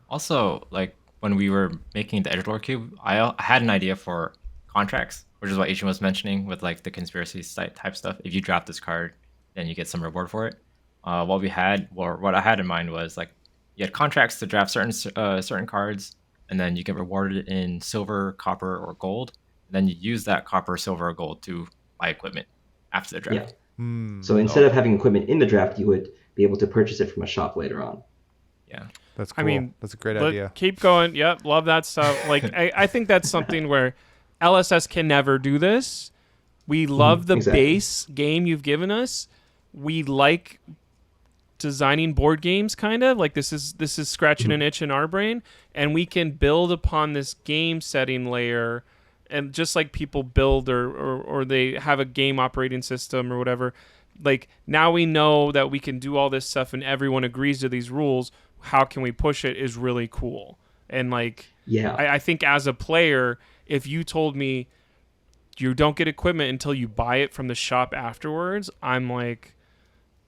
Also, like when we were making the Edgelord Cube, I had an idea for contracts, which is what Yichin was mentioning with like the conspiracy type stuff. If you draft this card, then you get some reward for it. What I had in mind was like you had contracts to draft certain cards, and then you get rewarded in silver, copper, or gold. And then you use that copper, silver, or gold to buy equipment after the draft. Yeah. So instead of having equipment in the draft, you would be able to purchase it from a shop later on. Yeah. That's cool. I mean, that's a great idea. Keep going. Yep. Love that stuff. Like, I think that's something where LSS can never do this. We love the exactly. base game you've given us. We like designing board games, kind of like this is scratching an itch in our brain, and we can build upon this game setting layer, and just like people build or they have a game operating system or whatever, like now we know that we can do all this stuff and everyone agrees to these rules. How can we push it is really cool. And like, Yeah. I think as a player, if you told me you don't get equipment until you buy it from the shop afterwards, I'm like,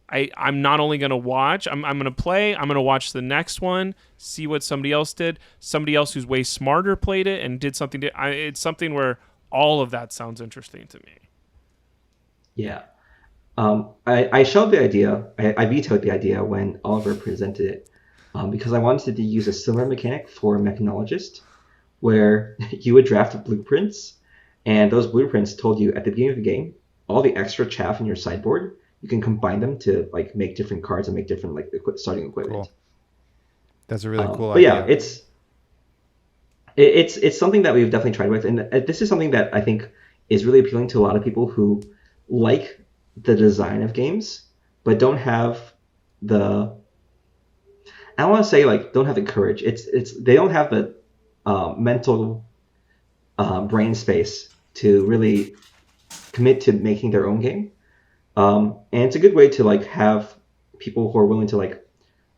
I'm not only going to watch, I'm going to play, I'm going to watch the next one, see what somebody else did. Somebody else who's way smarter played it and did something. It's something where all of that sounds interesting to me. Yeah. I showed the idea, I vetoed the idea when Oliver presented it, because I wanted to use a similar mechanic for Mechanologist, where you would draft blueprints, and those blueprints told you at the beginning of the game all the extra chaff in your sideboard. You can combine them to like make different cards and make different like starting equipment. Cool. That's a really cool but idea. Yeah, it's something that we've definitely tried with, and this is something that I think is really appealing to a lot of people who like the design of games, but don't have the, I don't want to say like don't have the courage. It's they don't have the mental brain space to really commit to making their own game. And it's a good way to like have people who are willing to like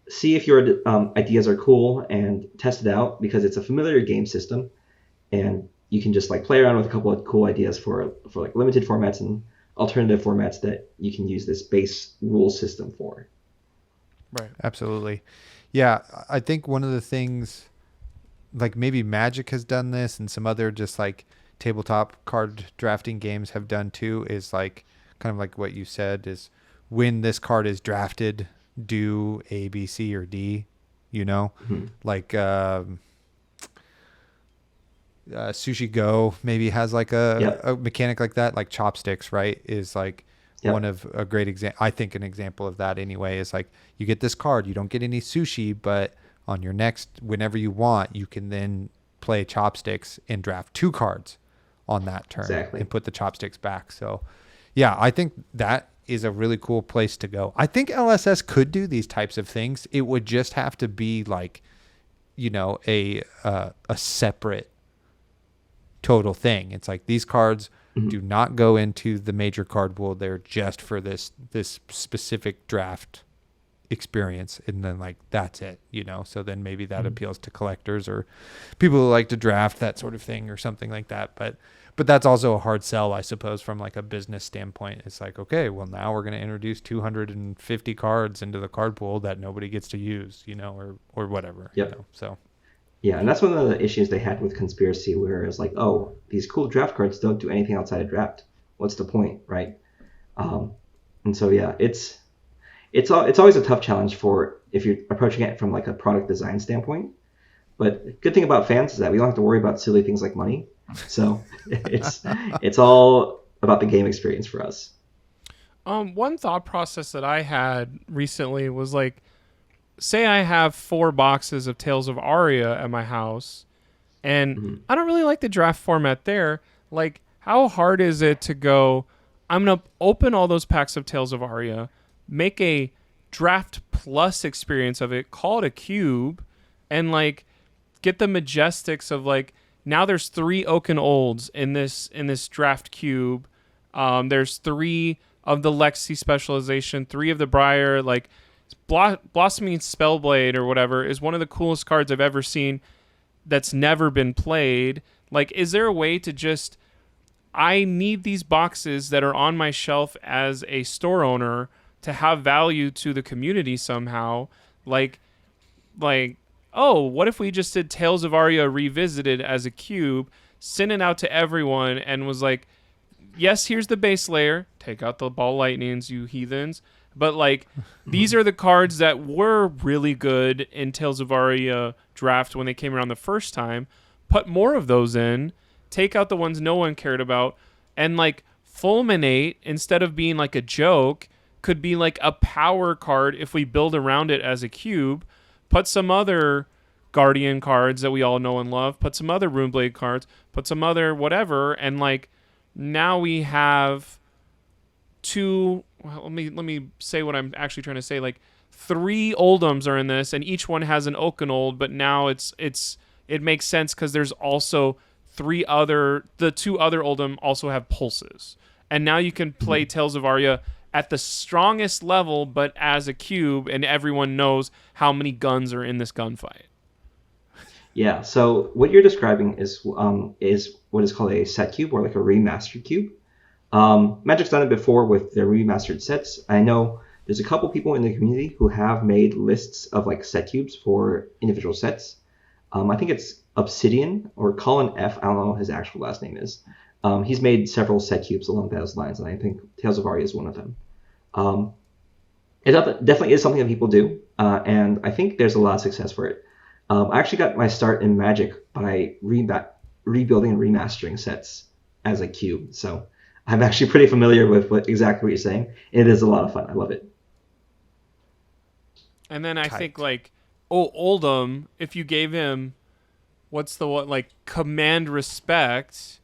see if your ideas are cool and test it out, because it's a familiar game system, and you can just like play around with a couple of cool ideas for like limited formats and alternative formats that you can use this base rule system for. Right. Absolutely. Yeah, I think one of the things, like maybe Magic has done this and some other just like tabletop card drafting games have done too, is like kind of like what you said, is when this card is drafted, do A, B, C, or D, you know, like Sushi Go maybe has like a mechanic like that, like chopsticks, right? Is like one of a great example. I think an example of that anyway is like you get this card, you don't get any sushi, but on your next, whenever you want, you can then play chopsticks and draft 2 cards on that turn and put the chopsticks back. So yeah, I think that is a really cool place to go. I think LSS could do these types of things. It would just have to be like, you know, a separate total thing. It's like these cards do not go into the major card pool. They're just for this specific draft experience, and then like that's it, you know. So then maybe that appeals to collectors or people who like to draft, that sort of thing, or something like that. But that's also a hard sell, I suppose, from like a business standpoint. It's like, okay, well now we're going to introduce 250 cards into the card pool that nobody gets to use, you know, or whatever. Yep. You know, so yeah, and that's one of the issues they had with Conspiracy, where it's like, oh, these cool draft cards don't do anything outside of draft. What's the point, right? And so yeah, it's always a tough challenge for if you're approaching it from like a product design standpoint. But good thing about fans is that we don't have to worry about silly things like money. So it's all about the game experience for us. One thought process that I had recently was like, say I have 4 boxes of Tales of Aria at my house, and I don't really like the draft format there. Like, how hard is it to go, I'm going to open all those packs of Tales of Aria, make a draft plus experience of it, call it a cube, and like get the majestics of like, now there's 3 Oak and Olds in this draft cube. There's 3 of the Lexi specialization, 3 of the Briar, like Blossoming Spellblade or whatever is one of the coolest cards I've ever seen that's never been played. Like, is there a way to just, I need these boxes that are on my shelf as a store owner to have value to the community somehow? Like, oh, what if we just did Tales of Aria Revisited as a cube, sent it out to everyone, and was like, yes, here's the base layer. Take out the ball lightnings, you heathens. But like, these are the cards that were really good in Tales of Aria draft when they came around the first time. Put more of those in. Take out the ones no one cared about. And like, Fulminate, instead of being like a joke, could be like a power card if we build around it as a cube. Put some other Guardian cards that we all know and love. Put some other Runeblade cards. Put some other whatever. And like, now we have two. Well, let me say what I'm actually trying to say. Like 3 Oldhams are in this, and each one has an Oakenold. But now it makes sense because there's also the 2 other Oldham also have pulses, and now you can play Tales of Aria at the strongest level, but as a cube, and everyone knows how many guns are in this gunfight. Yeah. So what you're describing is what is called a set cube or like a remastered cube. Magic's done it before with their remastered sets. I know there's a couple people in the community who have made lists of like set cubes for individual sets. I think it's Obsidian or Colin F. I don't know what his actual last name is. He's made several set cubes along those lines, and I think Tales of Aria is one of them. It definitely is something that people do, and I think there's a lot of success for it. I actually got my start in Magic by rebuilding and remastering sets as a cube, so I'm actually pretty familiar with exactly what you're saying. It is a lot of fun. I love it. And then I think like Oldham, if you gave him Command Respect,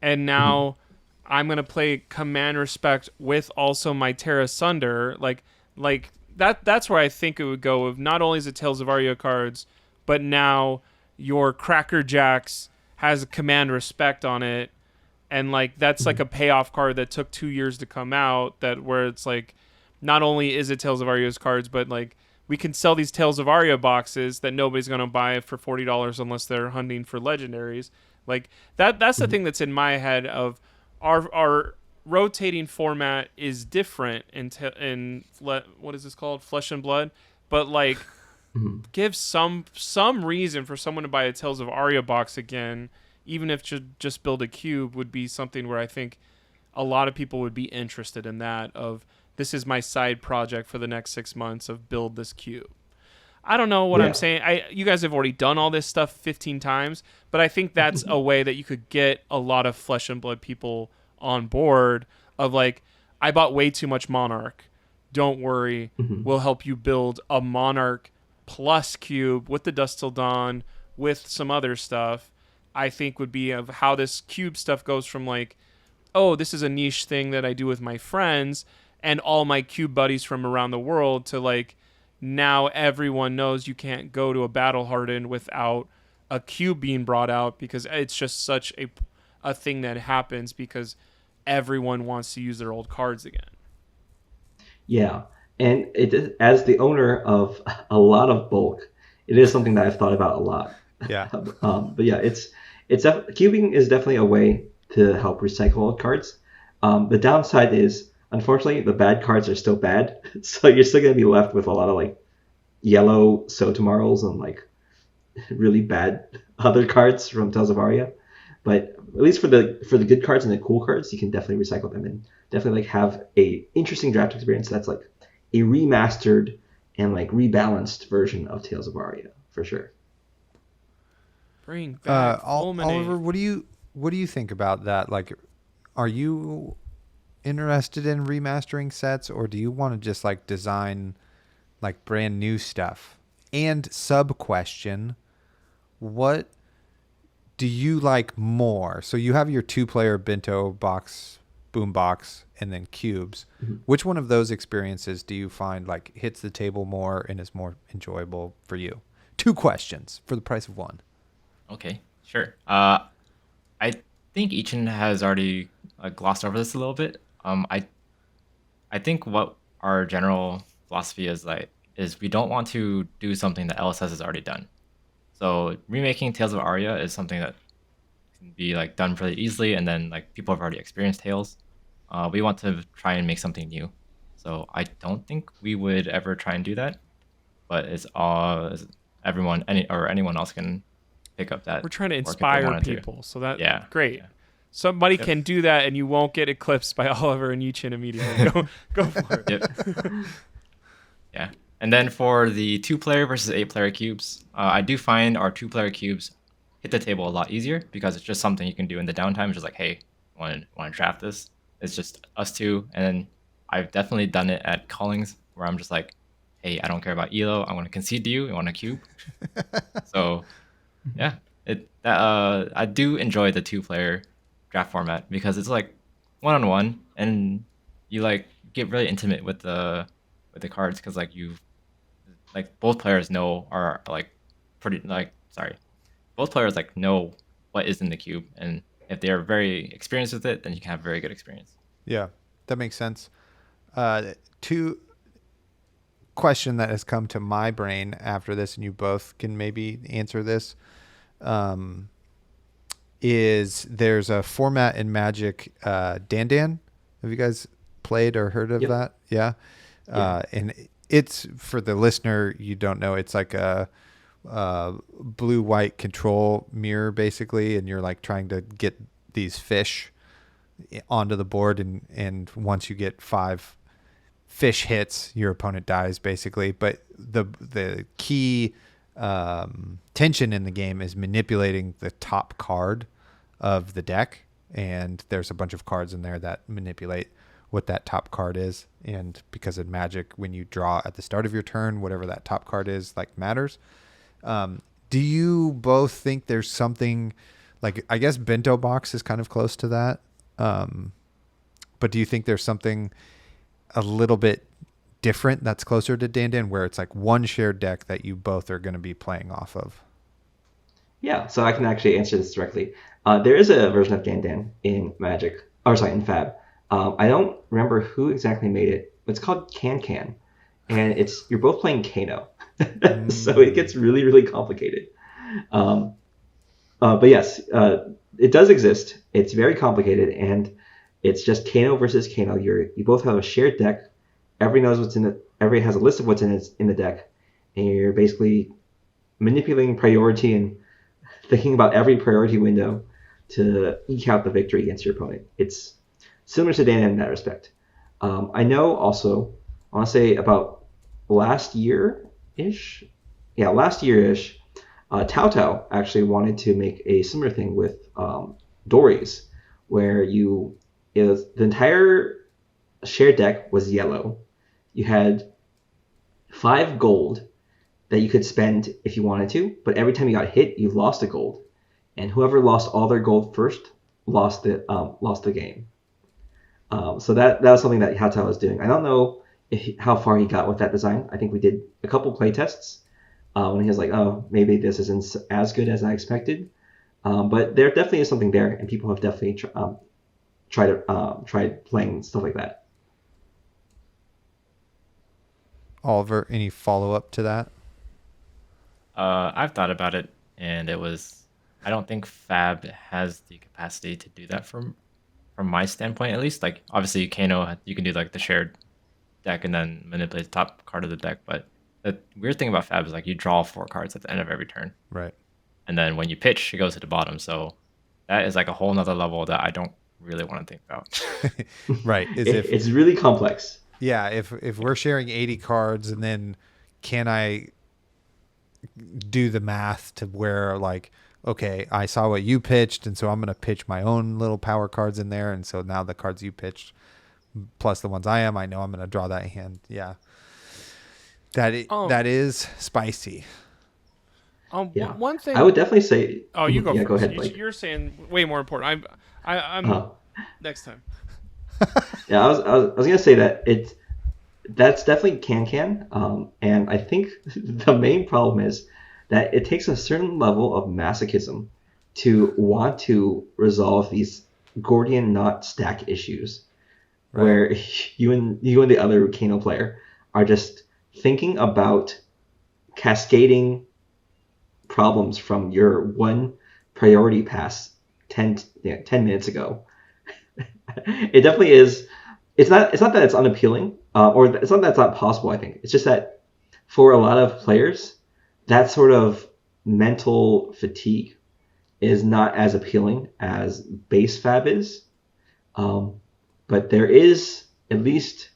and now I'm gonna play Command Respect with also my Terra Sunder, like that's where I think it would go. Of not only is it Tales of Aria cards, but now your Cracker Jacks has a Command Respect on it, and like that's like a payoff card that took 2 years to come out. That where it's like, not only is it Tales of Aria's cards, but like we can sell these Tales of Aria boxes that nobody's gonna buy for $40 unless they're hunting for legendaries. Like that's the thing that's in my head of our rotating format is different in what is this called, Flesh and Blood, but like give some reason for someone to buy a Tales of Aria box again, even if just build a cube would be something where I think a lot of people would be interested in that. Of this is my side project for the next 6 months of build this cube. I don't know what I'm saying. You guys have already done all this stuff 15 times, but I think that's a way that you could get a lot of Flesh and Blood people on board of like, I bought way too much Monarch. Don't worry. We'll help you build a Monarch plus cube with the Dusk Till Dawn, with some other stuff. I think would be of how this cube stuff goes from like, oh, this is a niche thing that I do with my friends and all my cube buddies from around the world, to like, now everyone knows you can't go to a Battle Hardened without a cube being brought out, because it's just such a thing that happens because everyone wants to use their old cards again. Yeah, and as the owner of a lot of bulk, it is something that I've thought about a lot. Yeah. But yeah, cubing is definitely a way to help recycle old cards. The downside is, unfortunately, the bad cards are still bad, so you're still gonna be left with a lot of like yellow Sotomarls and like really bad other cards from Tales of Aria. But at least for the good cards and the cool cards, you can definitely recycle them and definitely like have a interesting draft experience that's like a remastered and like rebalanced version of Tales of Aria for sure. Bring back Oliver, what do you think about that? Like, are you interested in remastering sets, or do you want to just like design like brand new stuff? And sub question, what do you like more? So you have your 2-player bento box, boom box, and then cubes. Which one of those experiences do you find like hits the table more and is more enjoyable for you? 2 questions for the price of 1. Okay, sure. I think Yichin has already glossed over this a little bit. I think what our general philosophy is we don't want to do something that LSS has already done. So remaking Tales of Aria is something that can be like done pretty easily, and then like people have already experienced Tales. We want to try and make something new. So I don't think we would ever try and do that, but it's anyone else can pick up that. We're trying to inspire people, so that great. Yeah. Somebody can do that, and you won't get eclipsed by Oliver and Yichin immediately. Go for it. Yep. Yeah. And then for the 2-player versus 8-player cubes, I do find our 2-player cubes hit the table a lot easier, because it's just something you can do in the downtime. It's just like, hey, want to draft this? It's just us two. And then I've definitely done it at callings where I'm just like, hey, I don't care about ELO. I want to concede to you. I want a cube. So yeah, I do enjoy the 2-player draft format because it's like one-on-one, and you like get really intimate with the cards because like you like both players know are like pretty like sorry both players like know what is in the cube, and if they are very experienced with it, then you can have very good experience. Yeah, that makes sense. Two question that has come to my brain after this, and you both can maybe answer this. Is there's a format in Magic, Dan? Have you guys played or heard of Yep. that? Yeah. Yeah. And it's, for the listener, you don't know, it's like a blue-white control mirror basically, and you're like trying to get these fish onto the board, and once you get 5 fish hits, your opponent dies basically. But the key tension in the game is manipulating the top card of the deck, and there's a bunch of cards in there that manipulate what that top card is. And because in Magic, when you draw at the start of your turn, whatever that top card is, like, matters. Do you both think there's something like, I guess Bento Box is kind of close to that, but do you think there's something a little bit different that's closer to Dan, where it's like one shared deck that you both are going to be playing off of? Yeah, so I can actually answer this directly. There is a version of Dan in Magic, or sorry, in FaB. I don't remember who exactly made it, but it's called Can, and you're both playing Kano, so it gets really, really complicated. But yes, it does exist. It's very complicated, and it's just Kano versus Kano. You both have a shared deck. Everybody knows what's in it. Everybody has a list of what's in the deck, and you're basically manipulating priority and thinking about every priority window to eke out the victory against your opponent. It's similar to Dan in that respect. I know also, I want to say about last year-ish, Tao actually wanted to make a similar thing with Dories, where the entire shared deck was yellow. You had 5 gold that you could spend if you wanted to, but every time you got hit, you lost a gold, and whoever lost all their gold first lost the game. So that was something that Tao was doing. I don't know how far he got with that design. I think we did a couple play tests when he was like, "Oh, maybe this isn't as good as I expected," but there definitely is something there, and people have definitely tried playing stuff like that. Oliver, any follow-up to that? I've thought about it, and I don't think FaB has the capacity to do that from my standpoint, at least. Like, obviously, Kano, you can do like the shared deck and then manipulate the top card of the deck. But the weird thing about FaB is like you draw 4 cards at the end of every turn, Right. and then when you pitch, it goes to the bottom. So that is like a whole nother level that I don't really want to think about. Right. It's really complex. Yeah, if we're sharing 80 cards, and then can I do the math to where, like, okay, I saw what you pitched, and so I'm going to pitch my own little power cards in there, and so now the cards you pitched plus the ones I know I'm going to draw that hand. Yeah. That is spicy. Yeah. One thing I would definitely say. Oh, you go Yeah, first. go ahead, Blake. You're saying way more important. I'm next time. Yeah, I was gonna say that that's definitely can, and I think the main problem is that it takes a certain level of masochism to want to resolve these Gordian knot stack issues, Right. where you and the other Kano player are just thinking about cascading problems from your one priority pass 10 minutes ago. It definitely is. It's not that it's unappealing, or it's not that it's not possible. I think it's just that for a lot of players, that sort of mental fatigue is not as appealing as base FaB is. But there is at least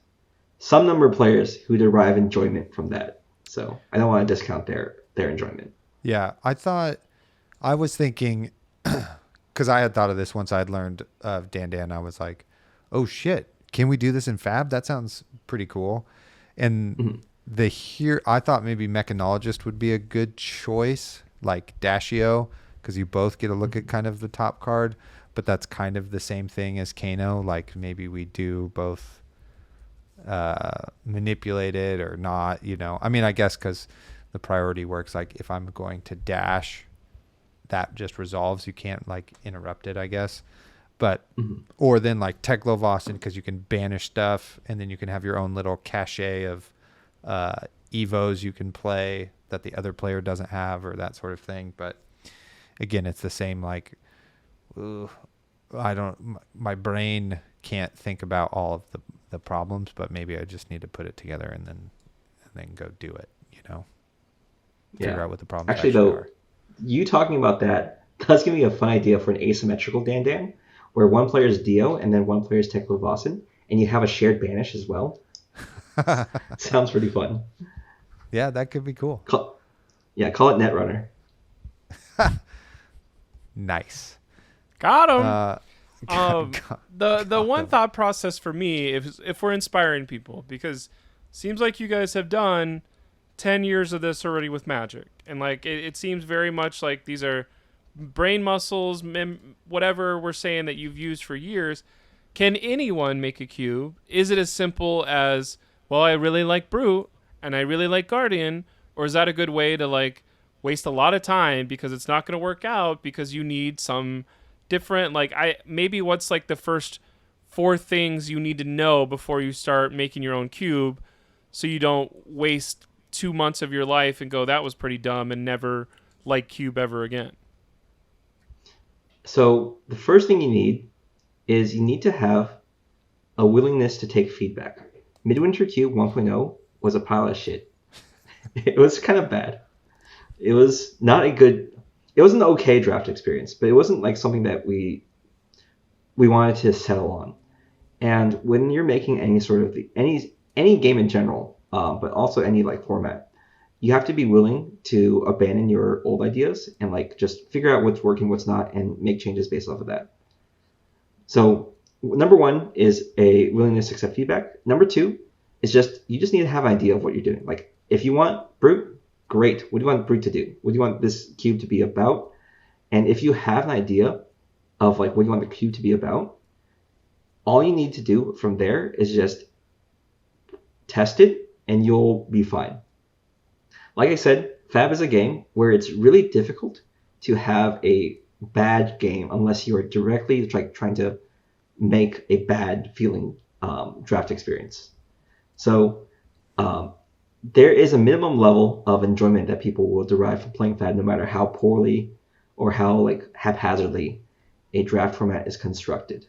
some number of players who derive enjoyment from that. So I don't want to discount their enjoyment. Yeah, I was thinking, because I had thought of this once I'd learned of Dan. I was like, oh shit, can we do this in FaB? That sounds pretty cool. And I thought maybe Mechanologist would be a good choice, like Dashio, because you both get a look at kind of the top card. but that's kind of the same thing as Kano. Like maybe we do both manipulate it or not, you know. I mean, I guess because the priority works, like if I'm going to dash, that just resolves. You can't like interrupt it, I guess. But or then like Teklovostin, because you can banish stuff, and then you can have your own little cache of evos you can play that the other player doesn't have, or that sort of thing. But again, it's the same. Like, my brain can't think about all of the problems, but maybe I just need to put it together and then go do it. You know, figure out what the problems actually though are. You talking about that does give me a fun idea for an asymmetrical Dan, where one player is Dio and then one player is Teklovossin, and you have a shared banish as well. Sounds pretty fun. Yeah, that could be cool. Call it Netrunner. Got Nice. him. The one thought process for me, if we're inspiring people, because seems like you guys have done 10 years of this already with Magic, and like it seems very much like these are brain muscles, whatever we're saying that you've used for years. Can anyone make a cube? Is it as simple as, well, I really like Brute and I really like Guardian, or is that a good way to like waste a lot of time because it's not going to work out because you need some different, like, maybe what's like the first 4 things you need to know before you start making your own cube, so you don't waste 2 months of your life and go, that was pretty dumb, and never like cube ever again? So the first thing you need is you need to have a willingness to take feedback. Midwinter Cube 1.0 was a pile of shit. It was kind of bad. It was not a good, it was an okay draft experience, but it wasn't like something that we wanted to settle on. And when you're making any sort of any game in general, but also any like format, you have to be willing to abandon your old ideas and like just figure out what's working, what's not, and make changes based off of that. So number 1 is a willingness to accept feedback. Number 2 is you just need to have an idea of what you're doing. Like if you want Brute, great. What do you want Brute to do? What do you want this cube to be about? And if you have an idea of like what you want the cube to be about, all you need to do from there is just test it and you'll be fine. Like I said, FaB is a game where it's really difficult to have a bad game unless you are directly trying to make a bad feeling draft experience. So there is a minimum level of enjoyment that people will derive from playing FaB, no matter how poorly or how like haphazardly a draft format is constructed,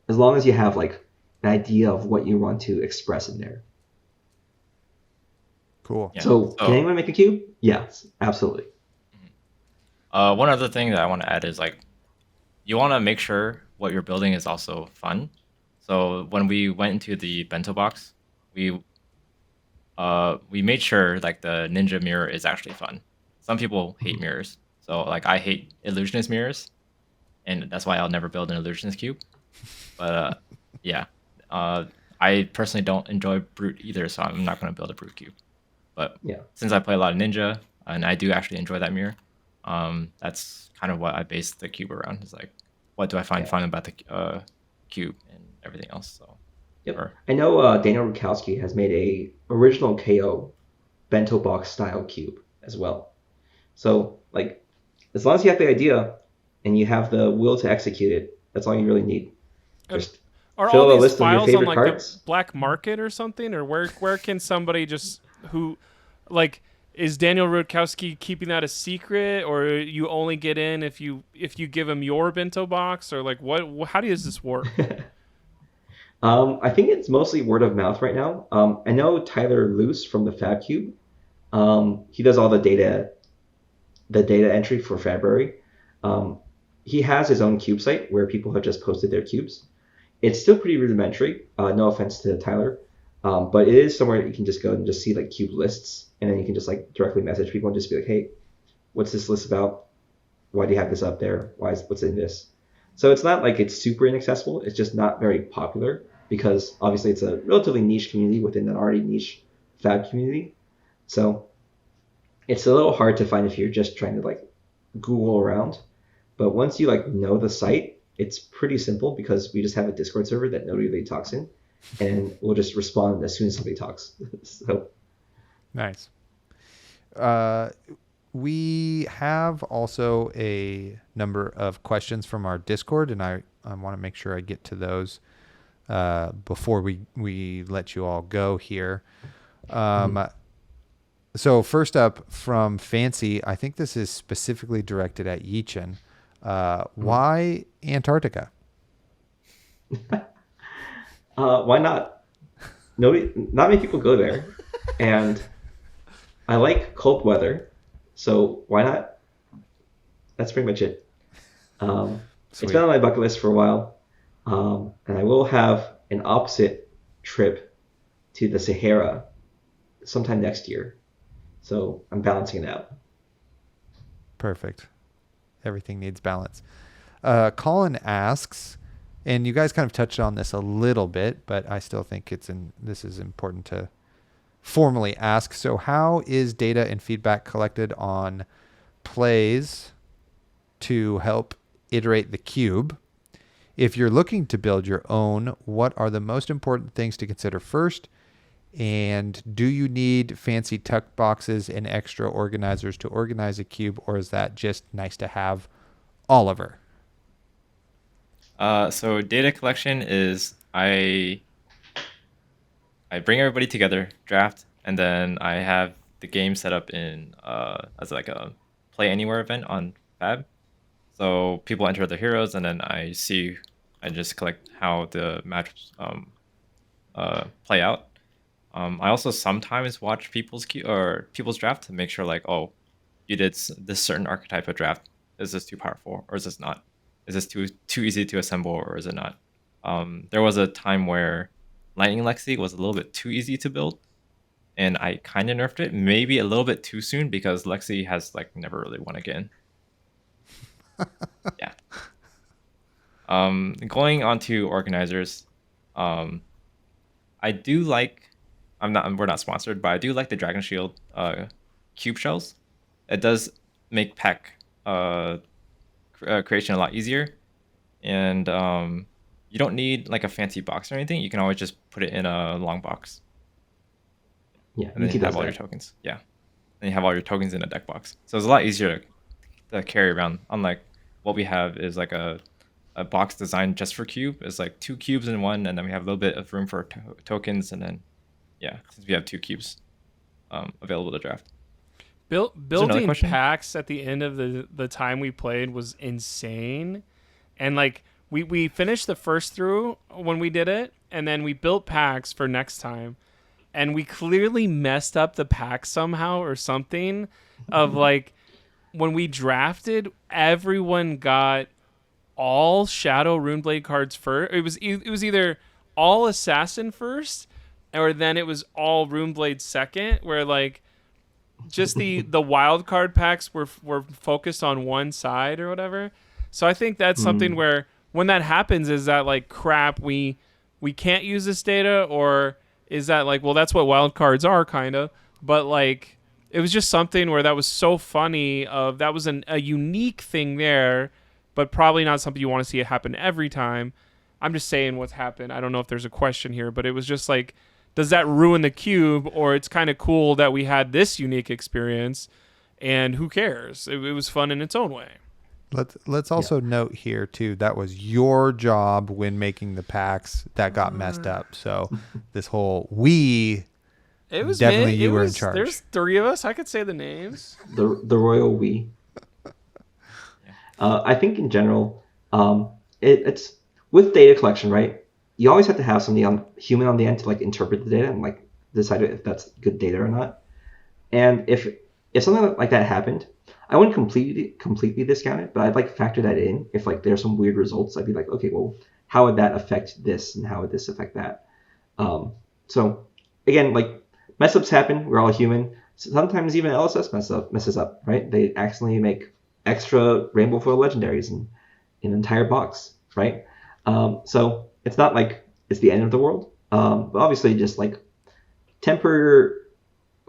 as long as you have like an idea of what you want to express in there. Cool. Yeah. So can anyone make a cube? Yes, absolutely. One other thing that I want to add is like, you want to make sure what you're building is also fun. So when we went into the bento box, we made sure like the ninja mirror is actually fun. Some people hate mirrors, so like I hate illusionist mirrors, and that's why I'll never build an illusionist cube. But I personally don't enjoy Brute either, so I'm not going to build a Brute cube. But since I play a lot of ninja and I do actually enjoy that mirror, that's kind of what I base the cube around. Is like, what do I find fun about the cube and everything else? So. Yep. I know Daniel Rudkowski has made a original KO bento box style cube as well. So like, as long as you have the idea and you have the will to execute it, that's all you really need. Just are fill all a these list of your files favorite on like cards. the black market or something, or where can somebody just who like, is Daniel Rudkowski keeping that a secret, or you only get in if you give him your bento box, or like what? How does this work? I think it's mostly word of mouth right now. I know Tyler Luce from the FaB Cube. He does all the data entry for February. He has his own cube site where people have just posted their cubes. It's still pretty rudimentary. No offense to Tyler, but it is somewhere that you can just go and just see like cube lists, and then you can just like directly message people and just be like, hey, what's this list about? Why do you have this up there? What's in this? So it's not like it's super inaccessible. It's just not very popular because obviously it's a relatively niche community within an already niche FaB community. So it's a little hard to find if you're just trying to like Google around. But once you like know the site it's pretty simple because we just have a Discord server that nobody really talks in, and we'll just respond as soon as somebody talks. So Nice. We have also a number of questions from our Discord, and I want to make sure I get to those before we let you all go here. So first up from Fancy, I think this is specifically directed at Yichin. Why Antarctica? Why not? Not many people go there, and I like cold weather, so why not? That's pretty much it. It's been on my bucket list for a while, and I will have an opposite trip to the Sahara sometime next year. So I'm balancing it out. Perfect. Everything needs balance. Colin asks, and you guys kind of touched on this a little bit, but I still think this is important to formally ask. So how is data and feedback collected on plays to help iterate the cube? If you're looking to build your own, what are the most important things to consider first? And do you need fancy tuck boxes and extra organizers to organize a cube, or is that just nice to have? Oliver. So data collection is I bring everybody together, draft, and then I have the game set up in as like a play anywhere event on FaB. So people enter their heroes, and then I just collect how the match play out. I also sometimes watch people's draft to make sure, like, oh, you did this certain archetype of draft. Is this too powerful, or is this not? Is this too easy to assemble, or is it not? There was a time where Lightning Lexi was a little bit too easy to build, and I kind of nerfed it, maybe a little bit too soon, because Lexi has like never really won again. Yeah. Going on to organizers, I do like. We're not sponsored, but I do like the Dragon Shield cube shells. It does make pack creation a lot easier, and you don't need like a fancy box or anything. You can always just put it in a long box. Yeah, and then you have all your tokens. Yeah, and you have all your tokens in a deck box. So it's a lot easier to carry around. Unlike what we have is like a box designed just for cube. It's like 2 cubes in one, and then we have a little bit of room for tokens, and then since we have 2 cubes available to draft. Building packs at the end of the time we played was insane, and like we finished the first through when we did it, and then we built packs for next time, and we clearly messed up the pack somehow or something. Of like when we drafted, everyone got all Shadow Runeblade cards first. It was either all Assassin first, or then it was all Runeblade second, where like just the wild card packs were focused on one side or whatever. So I think that's something where when that happens, is that like, crap, we can't use this data, or is that like, well, that's what wild cards are kind of, but like it was just something where that was so funny. That was a unique thing there, but probably not something you want to see it happen every time. I'm just saying what's happened. I don't know if there's a question here, but it was just like, does that ruin the cube, or it's kind of cool that we had this unique experience, and who cares? It was fun in its own way. Let's also note here too, that was your job when making the packs that got messed up. So this whole it was definitely you were in charge. There's 3 of us. I could say the names. The royal we. I think in general, it's with data collection, right? You always have to have somebody human on the end to like interpret the data and like decide if that's good data or not. And if something like that happened, I wouldn't completely discount it, but I'd like factor that in. If like there's some weird results, I'd be like, okay, well, how would that affect this, and how would this affect that? So again, like mess ups happen. We're all human. Sometimes even LSS messes up, right? They accidentally make extra rainbow foil legendaries in an entire box, right? So it's not like it's the end of the world. But obviously just like temper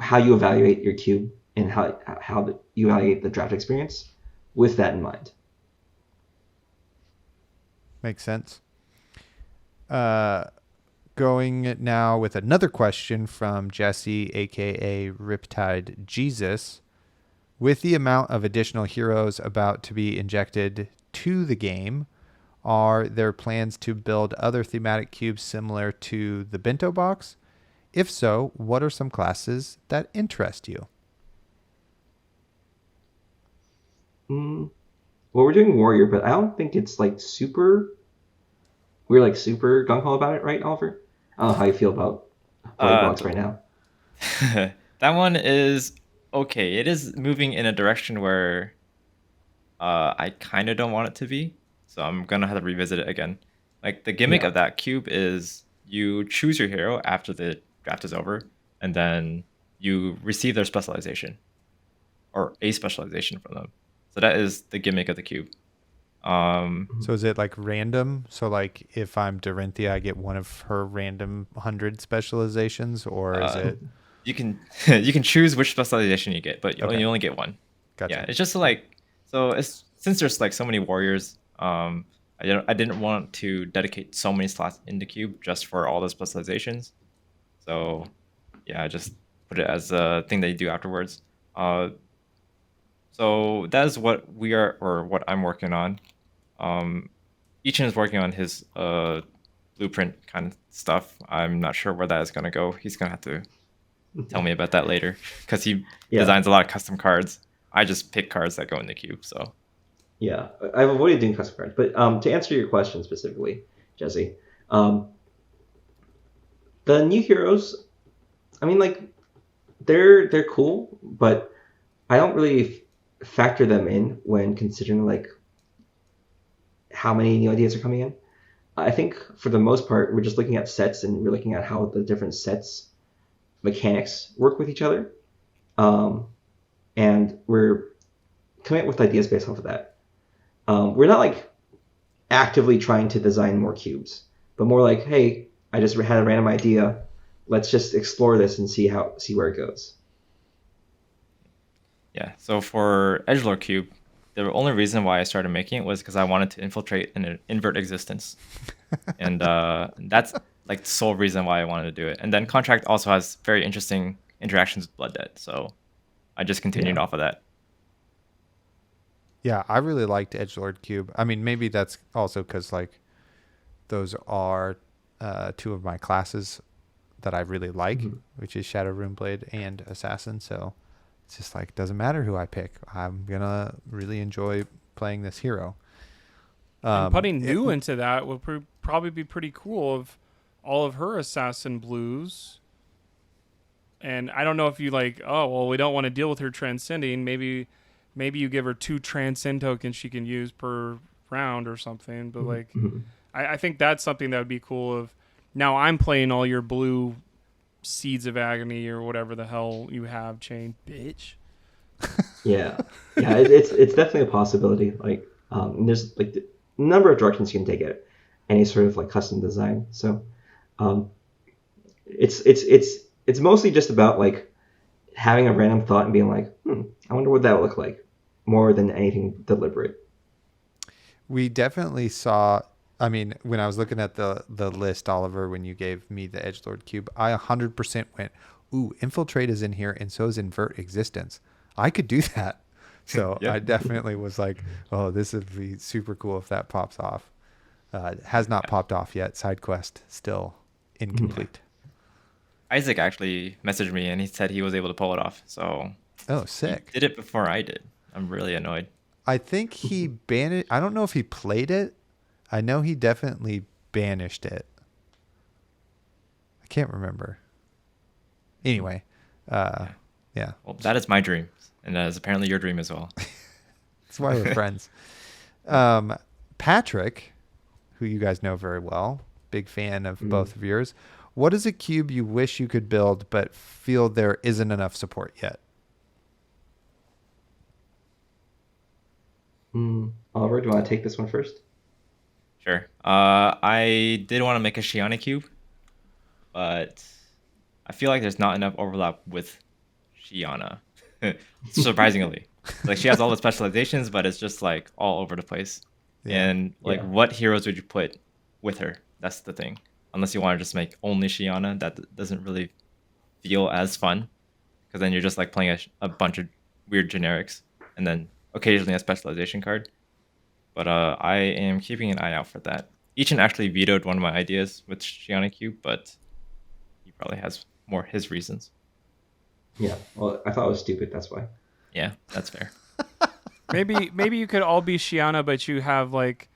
how you evaluate your cube and how you evaluate the draft experience with that in mind. Makes sense. Going now with another question from Jesse, aka Riptide Jesus. With the amount of additional heroes about to be injected to the game, are there plans to build other thematic cubes similar to the bento box? If so, what are some classes that interest you? Well, we're doing warrior, but I don't think it's like super. We're like super gung ho about it, right, Oliver? I don't know how you feel about Void Uh, Box right now. that one is okay. It is moving in a direction where I kind of don't want it to be. So I'm gonna have to revisit it again. Like the gimmick Yeah. of that cube is you choose your hero after the draft is over, and then you receive their specialization or a specialization from them. So that is the gimmick of the cube. So is it like random? So like if I'm Dorinthia, I get one of her random 100 specializations, or is it? You can you can choose which specialization you get, but Okay. you only get one. Gotcha. Yeah, it's just like so. It's since there's like so many warriors. I didn't want to dedicate so many slots in the cube just for all the specializations. So yeah, I just put it as a thing that you do afterwards. So that is what we are or what I'm working on. Yichin is working on his blueprint kind of stuff. I'm not sure where that is gonna go. He's gonna have to tell me about that later because he Yeah. designs a lot of custom cards. I just pick cards that go in the cube. So Yeah, I've avoided doing custom cards, but to answer your question specifically, Jesse, the new heroes, I mean, like they're cool, but I don't really factor them in when considering like how many new ideas are coming in. I think for the most part, we're just looking at sets and we're looking at how the different sets mechanics work with each other, and we're coming up with ideas based off of that. We're not like actively trying to design more cubes, but more like, hey, I just had a random idea. Let's just explore this and see where it goes. yeah. So for Edgelord Cube, the only reason why I started making it was because I wanted to infiltrate an invert existence, and that's like the sole reason why I wanted to do it. And then Contract also has very interesting interactions with Blood Debt, so I just continued off of that. Yeah, I really liked Edgelord Cube. I mean, maybe that's also because like those are two of my classes that I really like, which is Shadow Runeblade and Assassin. So it's just like doesn't matter who I pick. I'm gonna really enjoy playing this hero. And putting new into that will probably be pretty cool of all of her assassin blues. And I don't know if you like, oh, well, we don't want to deal with her transcending. Maybe you give her 2 transcend tokens she can use per round or something. But like, I think that's something that would be cool. Of now I'm playing all your blue Seeds of Agony or whatever the hell you have, chain bitch. Yeah, it's definitely a possibility. Like, there's like a number of directions you can take it, any sort of like custom design. So, it's mostly just about like having a random thought and being like, I wonder what that would look like, more than anything deliberate. We definitely saw. I mean, when I was looking at the list, Oliver, when you gave me the Edgelord Cube, I 100% went, ooh, Infiltrate is in here, and so is Invert Existence. I could do that. So Yep. I definitely was like, oh, this would be super cool if that pops off. It has not popped off yet. Side quest still incomplete. Isaac actually messaged me and he said he was able to pull it off. So Oh, he sick. did it before I did. I'm really annoyed. I think he banned it. I don't know if he played it. I know he definitely banished it. I can't remember. Anyway, yeah. Well, that is my dream, and that is apparently your dream as well. That's why we're friends. Patrick, who you guys know very well, big fan of both of yours. What is a cube you wish you could build but feel there isn't enough support yet? Oliver, do you want to take this one first? Sure. I did want to make a Shiana cube, but I feel like there's not enough overlap with Shiana. Surprisingly, like she has all the specializations, but it's just like all over the place. Yeah. And like, Yeah. what heroes would you put with her? That's the thing. Unless you want to just make only Shiana, that doesn't really feel as fun, because then you're just like playing a bunch of weird generics and then occasionally a specialization card. But I am keeping an eye out for that. Yichin actually vetoed one of my ideas with Shiana Cube, but he probably has more his reasons. Yeah. Well, I thought it was stupid. That's why. Yeah, that's fair. Maybe you could all be Shiana, but you have like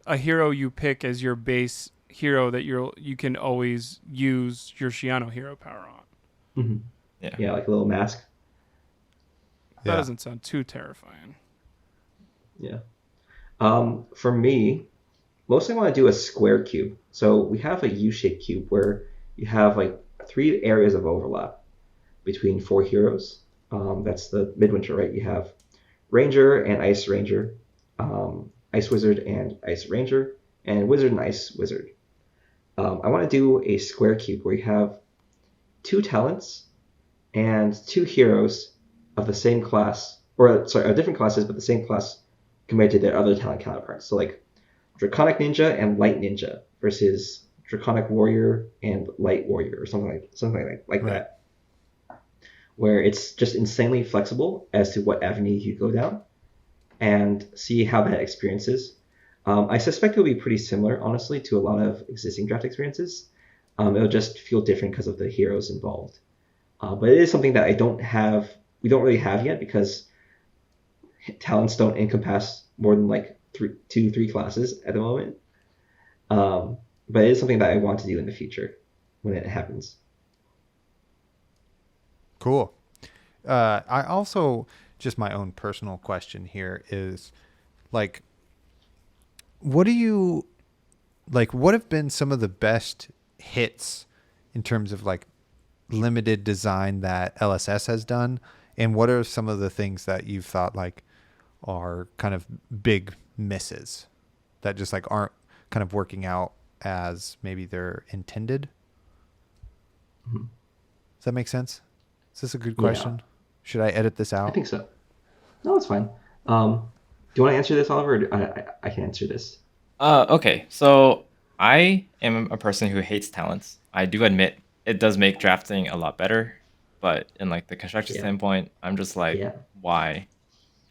a hero you pick as your base hero that you can always use your Shiano hero power on. Mm-hmm. Yeah. Yeah, like a little mask. That Yeah. doesn't sound too terrifying. Yeah. For me, mostly I want to do a square cube. So we have a U-shaped cube where you have like 3 areas of overlap between 4 heroes. That's the Midwinter, right? You have Ranger and Ice Ranger, Ice Wizard and Ice Ranger, and Wizard and Ice Wizard. I want to do a square cube where you have 2 talents and 2 heroes of the same class, or sorry, of different classes, but the same class compared to their other talent counterparts. So like Draconic Ninja and Light Ninja versus Draconic Warrior and Light Warrior, or something like Right. that, where it's just insanely flexible as to what avenue you go down, and see how that experience is. I suspect it'll be pretty similar, honestly, to a lot of existing draft experiences. It'll just feel different because of the heroes involved. But it is something that we don't really have yet, because talents don't encompass more than like 3 classes at the moment. But it is something that I want to do in the future when it happens. Cool. I also, just my own personal question here is, like, what have been some of the best hits in terms of like limited design that LSS has done? And what are some of the things that you've thought like are kind of big misses that just like aren't kind of working out as maybe they're intended? Mhm. Does that make sense? Is this a good Yeah. question? Should I edit this I out? think so. No, it's fine. Do you want to answer this, Oliver? Or I can answer this. Okay, so I am a person who hates talents. I do admit it does make drafting a lot better, but in like the construction Yeah. standpoint, I'm just like, Yeah. why?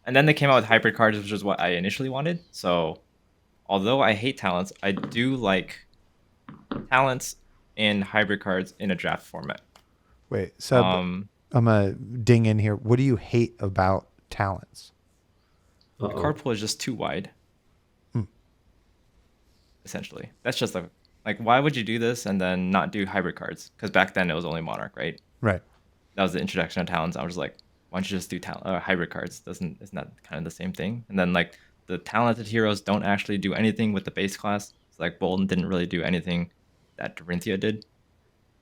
And then they came out with hybrid cards, which is what I initially wanted. So although I hate talents, I do like talents and hybrid cards in a draft format. Wait, so Um, I'm gonna ding in here. What do you hate about talents? the Uh-oh. card pool is just too wide. Hmm. Essentially, that's just like why would you do this and then not do hybrid cards? Because back then it was only Monarch, right? Right. That was the introduction of talents. I was like, why don't you just do hybrid cards? Isn't that kind of the same thing? And then like the talented heroes don't actually do anything with the base class. It's like Bolden didn't really do anything that Dorinthia did.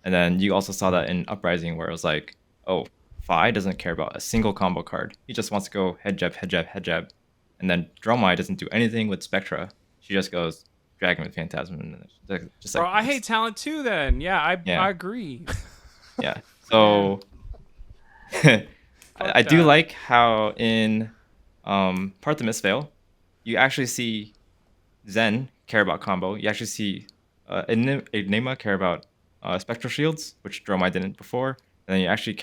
And then you also saw that in Uprising, where it was like, oh, Phi doesn't care about a single combo card. He just wants to go head jab, head jab, head jab. And then Dromai doesn't do anything with Spectra. She just goes Dragon with Phantasm. And just like, Bro, I hate talent too then. Yeah, Yeah. I agree. Yeah. So I do that. like how in Part the Misveil, you actually see Zen care about combo. You actually see Enigma care about spectral shields, which Dromai didn't before. And then you actually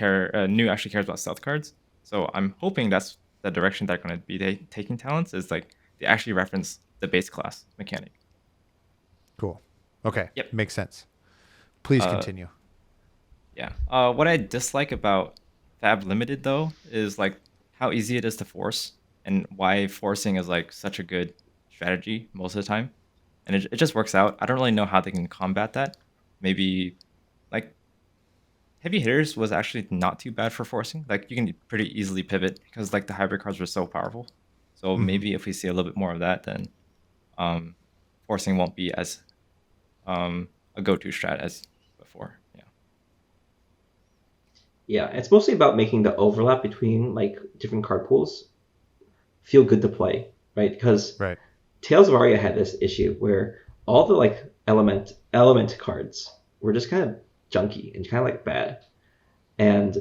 New actually cares about stealth cards. So I'm hoping that's the direction they're going to be taking talents, is like they actually reference the base class mechanic. Cool. Okay. Yep. Makes sense. Please Uh, continue. Yeah. What I dislike about FaB Limited though is like how easy it is to force, and why forcing is like such a good strategy most of the time, and it just works out. I don't really know how they can combat that. Maybe like heavy hitters was actually not too bad for forcing. Like you can pretty easily pivot because like the hybrid cards were so powerful. So Mhm. maybe if we see a little bit more of that, then forcing won't be as a go-to strat as before. Yeah. Yeah, it's mostly about making the overlap between like different card pools feel good to play, right? Because Right. Tales of Aria had this issue where all the like element cards were just kind of junky and kind of like bad, and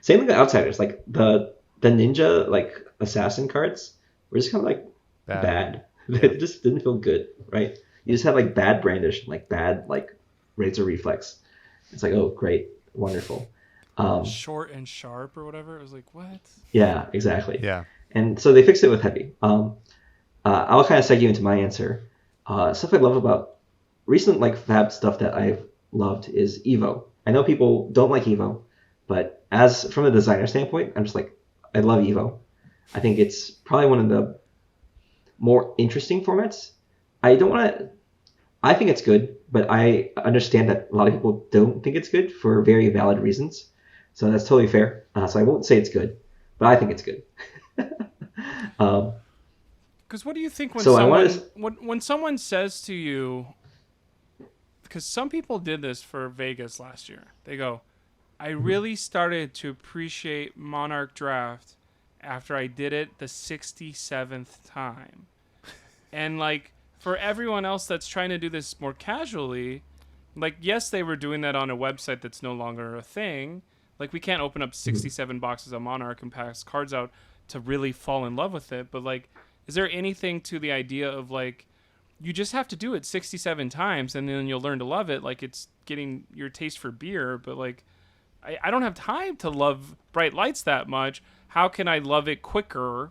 same with the outsiders. Like the ninja like assassin cards were just kind of like Bad. bad. It just didn't feel good, right? You just had like bad brandish, like bad like razor reflex. It's like, oh, great, wonderful. Short and sharp or whatever. It was like, what? Yeah, exactly. Yeah. And so they fixed it with heavy. I'll kind of segue into my answer. Stuff I love about recent like FaB stuff that I've loved is Evo. I know people don't like Evo, but as from a designer standpoint, I'm just like, I love Evo. I think it's probably one of the more interesting formats. I think it's good, but I understand that a lot of people don't think it's good for very valid reasons. So that's totally fair. So I won't say it's good, but I think it's good. Because what do you think when So when someone says to you? Because some people did this for Vegas last year. They go, I really started to appreciate Monarch Draft after I did it the 67th time. And like for everyone else that's trying to do this more casually, like yes, they were doing that on a website that's no longer a thing. Like we can't open up 67 boxes of Monarch and pass cards out to really fall in love with it. But like, is there anything to the idea of like, you just have to do it 67 times and then you'll learn to love it. Like it's getting your taste for beer, but like, I don't have time to love bright lights that much. How can I love it quicker?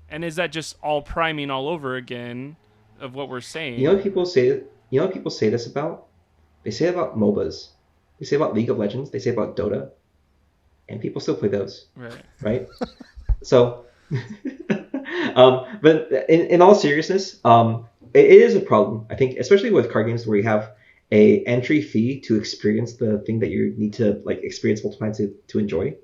And is that just all priming all over again of what we're saying? You know what people say? You know what people say this about? They say it about MOBAs. They say about League of Legends. They say about Dota, and people still play those, right? So, but in all seriousness, it is a problem. I think, especially with card games where you have a entry fee to experience the thing that you need to like experience multiple times to enjoy.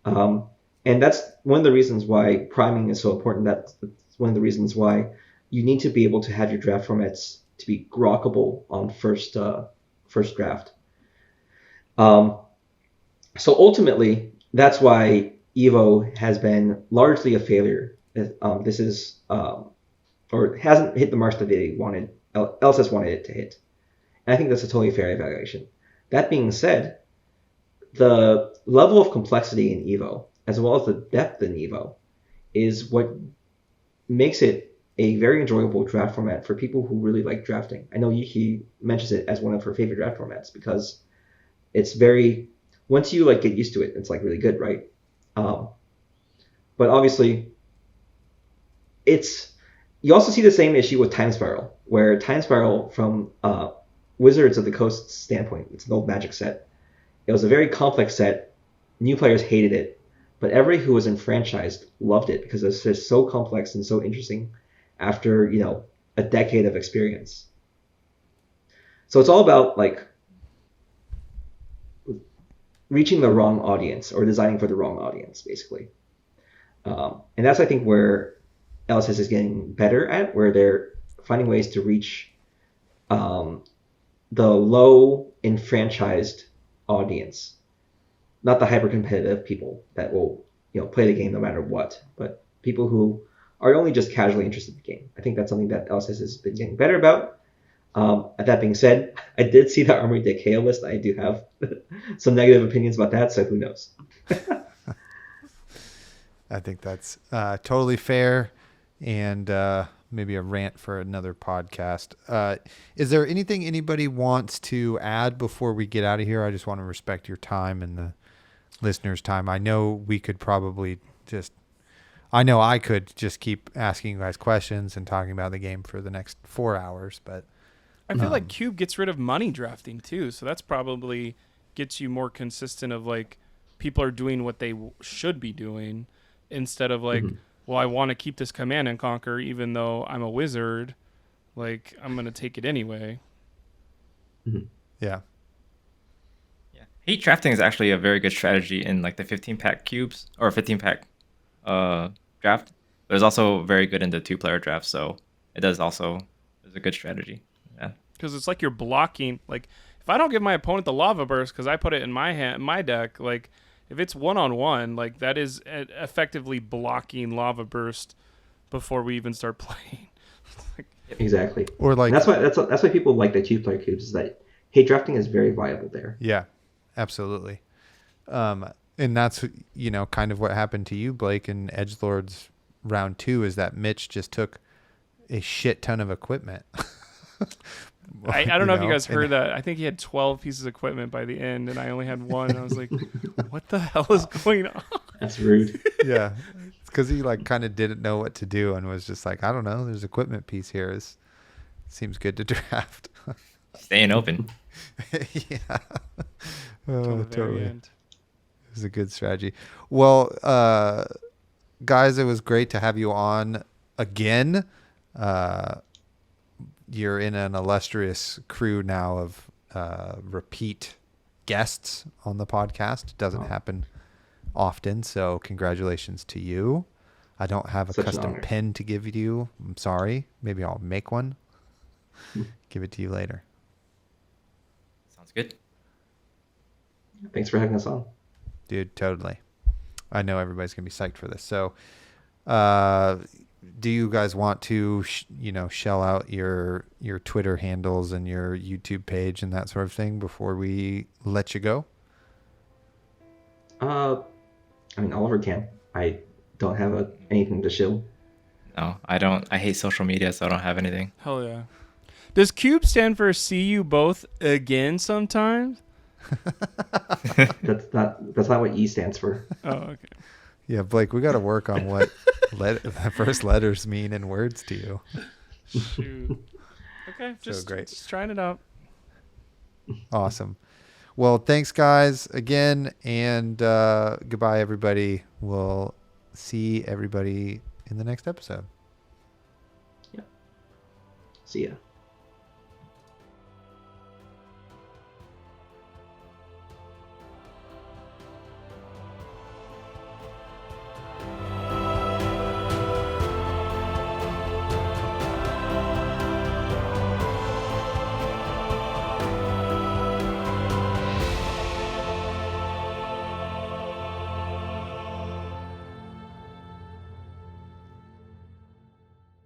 And that's one of the reasons why priming is so important. That's one of the reasons why you need to be able to have your draft formats to be grokkable on first draft. So ultimately, that's why Evo has been largely a failure. This is or hasn't hit the marks that they wanted. LSS wanted it to hit. And I think that's a totally fair evaluation. That being said, the level of complexity in Evo, as well as the depth in Evo, is what makes it a very enjoyable draft format for people who really like drafting. I know Yuki mentions it as one of her favorite draft formats because it's very, once you like get used to it, it's like really good, right? But obviously, you also see the same issue with Time Spiral, where Time Spiral from Wizards of the Coast standpoint, it's an old Magic set. It was a very complex set. New players hated it, but everybody who was enfranchised loved it because it's just so complex and so interesting after, a decade of experience. So it's all about like reaching the wrong audience or designing for the wrong audience, basically. And that's, I think, where LSS is getting better at, where they're finding ways to reach the low enfranchised audience, not the hyper competitive people that will play the game no matter what, but people who are only just casually interested in the game. I think that's something that LSS has been getting better about. That being said, I did see the Armory Deck KO list. I do have some negative opinions about that, so who knows? I think that's totally fair, and maybe a rant for another podcast. Is there anything anybody wants to add before we get out of here? I just want to respect your time and the listeners' time. I know we could probably I could just keep asking you guys questions and talking about the game for the next 4 hours, but I feel like Cube gets rid of money drafting too, so that's probably gets you more consistent of like people are doing what they should be doing instead of like, well, I want to keep this Command and Conquer even though I'm a wizard, like I'm gonna take it anyway. Yeah. Hate drafting is actually a very good strategy in like the 15-pack cubes or 15-pack draft. But it's also very good in the 2-player draft, so it is a good strategy. Yeah. Because it's like you're blocking. Like if I don't give my opponent the Lava Burst because I put it in my deck, like if it's 1-on-1, like that is effectively blocking Lava Burst before we even start playing. Exactly. Or like and that's why people like the 2-player cubes is that hate drafting is very viable there. Yeah, absolutely. And that's kind of what happened to you, Blake, in Edgelord's round 2 is that Mitch just took a shit ton of equipment. I don't know if you guys and- heard that. I think he had 12 pieces of equipment by the end, and I only had one. And I was like, what the hell is going on? That's rude. Yeah, it's because he like kind of didn't know what to do and was just like, I don't know. There's equipment piece here. Seems good to draft. Staying open. Yeah. Till Oh, the very totally. end. It was a good strategy. Well, guys, it was great to have you on again. You're in an illustrious crew now of repeat guests on the podcast. It doesn't happen often, so congratulations to you. I don't have a Such an custom honor. pen to give you. I'm sorry. Maybe I'll make one. Give it to you later. Sounds good. Thanks for having us on. Dude, totally. I know everybody's going to be psyched for this. So, do you guys want to, shell out your Twitter handles and your YouTube page and that sort of thing before we let you go? I mean, Oliver can. I don't have anything to shill. No, I don't. I hate social media, so I don't have anything. Hell yeah. Does CUBE stand for see you both again sometimes? That's not what E stands for. Oh, okay. Yeah, Blake, we got to work on what the first letters mean in words to you. Shoot. Okay, just great. just trying it out. Awesome. Well, thanks, guys, again, and goodbye, everybody. We'll see everybody in the next episode. See ya.